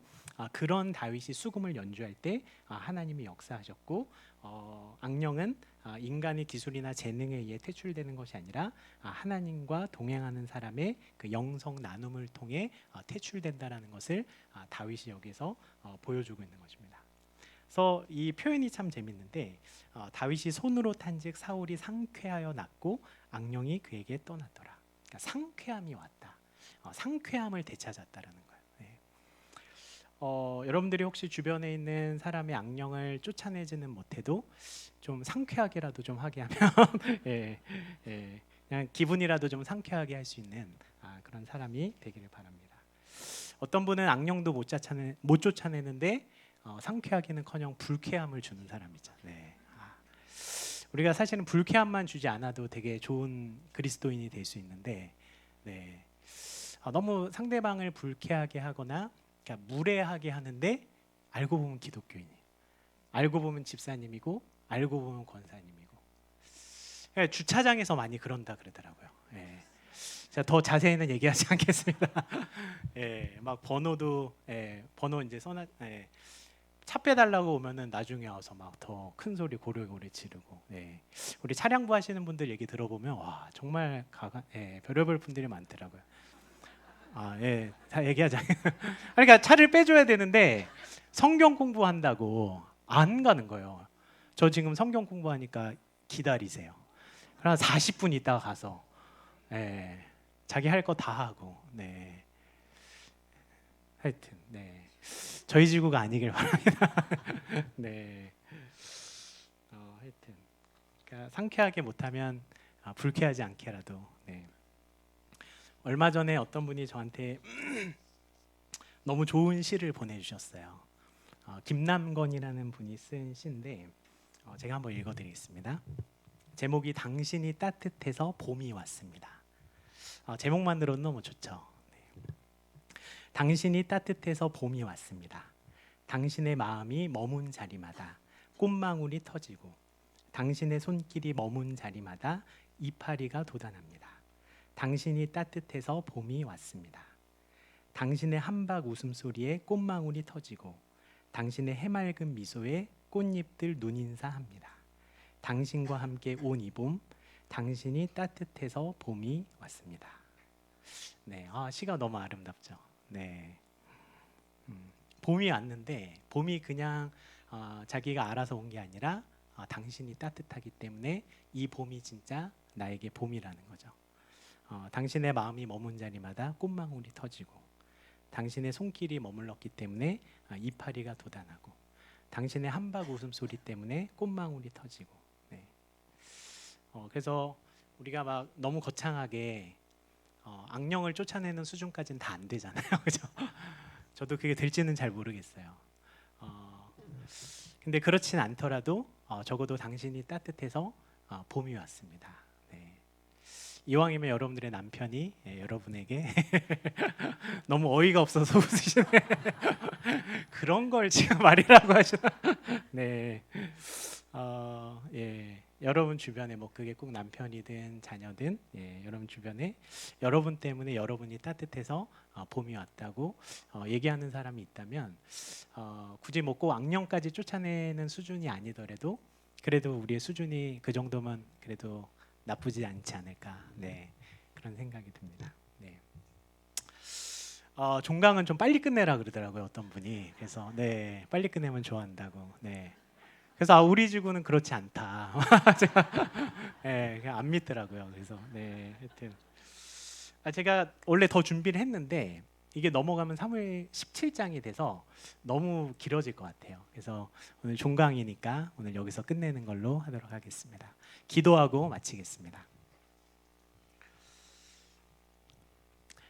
그런 다윗이 수금을 연주할 때 하나님이 역사하셨고 악령은 인간의 기술이나 재능에 의해 퇴출되는 것이 아니라 하나님과 동행하는 사람의 그 영성 나눔을 통해 퇴출된다라는 것을 다윗이 여기서 보여주고 있는 것입니다. 그래서 이 표현이 참 재밌는데 다윗이 손으로 탄즉 사울이 상쾌하여 났고 악령이 그에게 떠났더라. 그러니까 상쾌함이 왔다. 상쾌함을 되찾았다라는 거예요. 네. 여러분들이 혹시 주변에 있는 사람의 악령을 쫓아내지는 못해도 좀 상쾌하게라도 좀 하게 하면 그냥 기분이라도 좀 상쾌하게 할 수 있는 그런 사람이 되기를 바랍니다. 어떤 분은 악령도 못 쫓아내는데 상쾌하기는커녕 불쾌함을 주는 사람이죠. 네. 우리가 사실은 불쾌함만 주지 않아도 되게 좋은 그리스도인이 될 수 있는데, 네. 너무 상대방을 불쾌하게 하거나 그러니까 무례하게 하는데 알고 보면 기독교인이, 알고 보면 집사님이고, 알고 보면 권사님이고. 그러니까 주차장에서 많이 그런다 그러더라고요. 네. 제가 더 자세히는 얘기하지 않겠습니다. 막 번호도 번호 이제 써놔. 차 빼달라고 오면은 나중에 와서 막 더 큰 소리 고래고래 지르고. 네. 우리 차량부 하시는 분들 얘기 들어보면 와 정말 별의별 분들이 많더라고요. 예, 다 얘기하자. 그러니까 차를 빼줘야 되는데 성경 공부한다고 안 가는 거예요. 저 지금 성경 공부하니까 기다리세요. 그럼 40분 있다가 가서 자기 할 거 다 하고. 네. 하여튼 저희 지구가 아니길 바랍니다. 네. 하여튼 그러니까 상쾌하게 못하면 불쾌하지 않게라도. 네. 얼마 전에 어떤 분이 저한테 너무 좋은 시를 보내주셨어요. 김남건이라는 분이 쓴 시인데 제가 한번 읽어드리겠습니다. 제목이 당신이 따뜻해서 봄이 왔습니다. 제목만 들어도 너무 좋죠. 네. 당신이 따뜻해서 봄이 왔습니다. 당신의 마음이 머문 자리마다 꽃망울이 터지고 당신의 손길이 머문 자리마다 이파리가 돋아납니다. 당신이 따뜻해서 봄이 왔습니다. 당신의 한박 웃음소리에 꽃망울이 터지고 당신의 해맑은 미소에 꽃잎들 눈인사합니다. 당신과 함께 온 이 봄, 당신이 따뜻해서 봄이 왔습니다. 네, 시가 너무 아름답죠. 네, 봄이 왔는데 봄이 그냥 자기가 알아서 온 게 아니라 당신이 따뜻하기 때문에 이 봄이 진짜 나에게 봄이라는 거죠. 당신의 마음이 머문 자리마다 꽃망울이 터지고 당신의 손길이 머물렀기 때문에 이파리가 돋아나고 당신의 한박 웃음소리 때문에 꽃망울이 터지고. 네. 그래서 우리가 막 너무 거창하게 악령을 쫓아내는 수준까지는 다 안 되잖아요. 그죠? 저도 그게 될지는 잘 모르겠어요. 근데 그렇진 않더라도 적어도 당신이 따뜻해서 봄이 왔습니다. 네. 이왕이면 여러분들의 남편이 여러분에게 너무 어이가 없어서 웃으시네. 그런 걸 지금 말이라고 하시나? 네, 여러분 주변에 뭐 그게 꼭 남편이든 자녀든 여러분 주변에 여러분 때문에 여러분이 따뜻해서 봄이 왔다고 얘기하는 사람이 있다면 굳이 뭐 꼭 악령까지 쫓아내는 수준이 아니더라도 그래도 우리의 수준이 그 정도면 그래도 나쁘지 않지 않을까. 네, 그런 생각이 듭니다. 네. 종강은 좀 빨리 끝내라 그러더라고요, 어떤 분이. 그래서 네, 빨리 끝내면 좋아한다고. 네. 그래서 우리 지구는 그렇지 않다. 제가 그냥 안 믿더라고요. 그래서 네, 하여튼 제가 원래 더 준비를 했는데 이게 넘어가면 3월 17장이 돼서 너무 길어질 것 같아요. 그래서 오늘 종강이니까 오늘 여기서 끝내는 걸로 하도록 하겠습니다. 기도하고 마치겠습니다.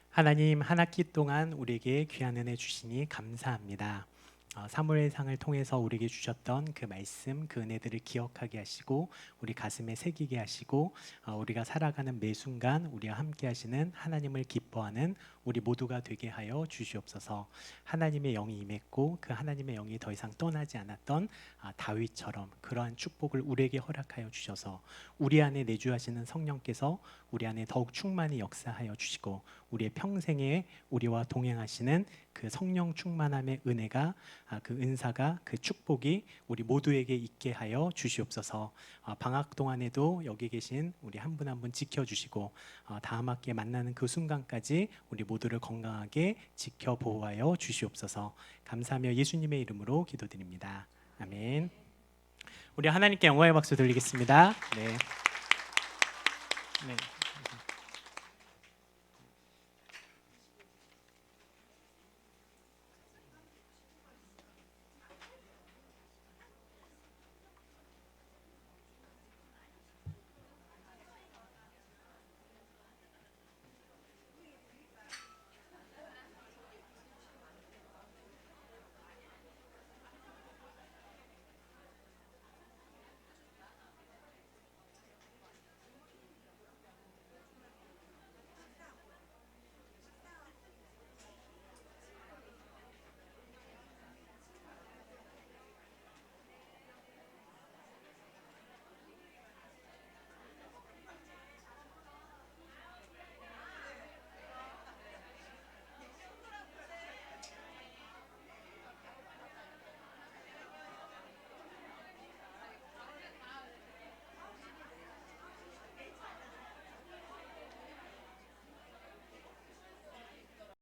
하나님, 한 학기 동안 우리에게 귀한 은혜 주시니 감사합니다. 사무엘상을 통해서 우리에게 주셨던 그 말씀, 그 은혜들을 기억하게 하시고 우리 가슴에 새기게 하시고 우리가 살아가는 매 순간 우리와 함께 하시는 하나님을 기뻐하는 우리 모두가 되게 하여 주시옵소서. 하나님의 영이 임했고 그 하나님의 영이 더 이상 떠나지 않았던 다윗처럼 그러한 축복을 우리에게 허락하여 주셔서 우리 안에 내주하시는 성령께서 우리 안에 더욱 충만히 역사하여 주시고 우리의 평생에 우리와 동행하시는 그 성령 충만함의 은혜가 그 은사가 그 축복이 우리 모두에게 있게 하여 주시옵소서. 방학 동안에도 여기 계신 우리 한 분 한 분 지켜주시고 다음 학기에 만나는 그 순간까지 우리 모두를 건강하게 지켜 보호하여 주시옵소서. 감사하며 예수님의 이름으로 기도드립니다. 아멘. 우리 하나님께 영광의 박수 돌리겠습니다. 네. 네.